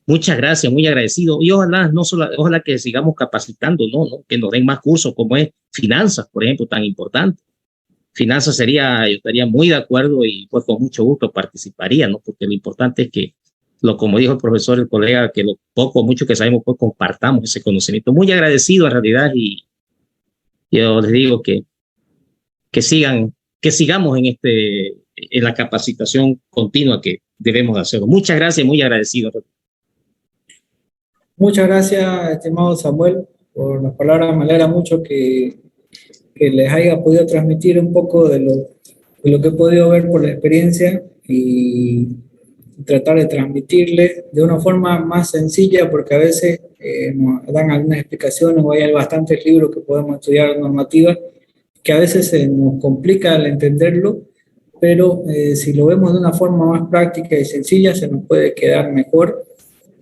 muchas gracias, muy agradecido. Y ojalá, ojalá que sigamos capacitando, ¿no? Que nos den más cursos, como es finanzas, por ejemplo, tan importante. Finanzas yo estaría muy de acuerdo, y pues con mucho gusto participaría, ¿no? Porque lo importante es que, como dijo el profesor, el colega, que lo poco o mucho que sabemos, pues compartamos ese conocimiento. Muy agradecido en realidad, y yo les digo que sigamos en la capacitación continua que debemos hacer. Muchas gracias, muy agradecido. Muchas gracias, estimado Samuel, por las palabras. Me alegra mucho que les haya podido transmitir un poco de lo que he podido ver por la experiencia, y tratar de transmitirles de una forma más sencilla, porque a veces nos dan algunas explicaciones, o hay bastantes libros que podemos estudiar normativas, que a veces se nos complica al entenderlo, pero si lo vemos de una forma más práctica y sencilla, se nos puede quedar mejor,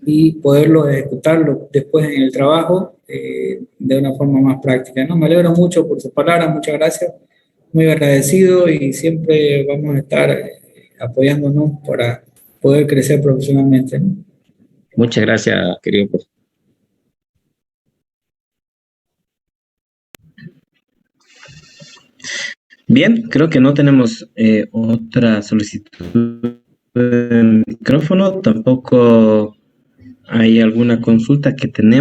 y poderlo ejecutarlo después en el trabajo de una forma más práctica, ¿no? Me alegro mucho por sus palabras, muchas gracias, muy agradecido, y siempre vamos a estar apoyándonos para poder crecer profesionalmente, ¿no? Muchas gracias, querido profesor. Bien, creo que no tenemos otra solicitud de micrófono, tampoco hay alguna consulta que tenemos.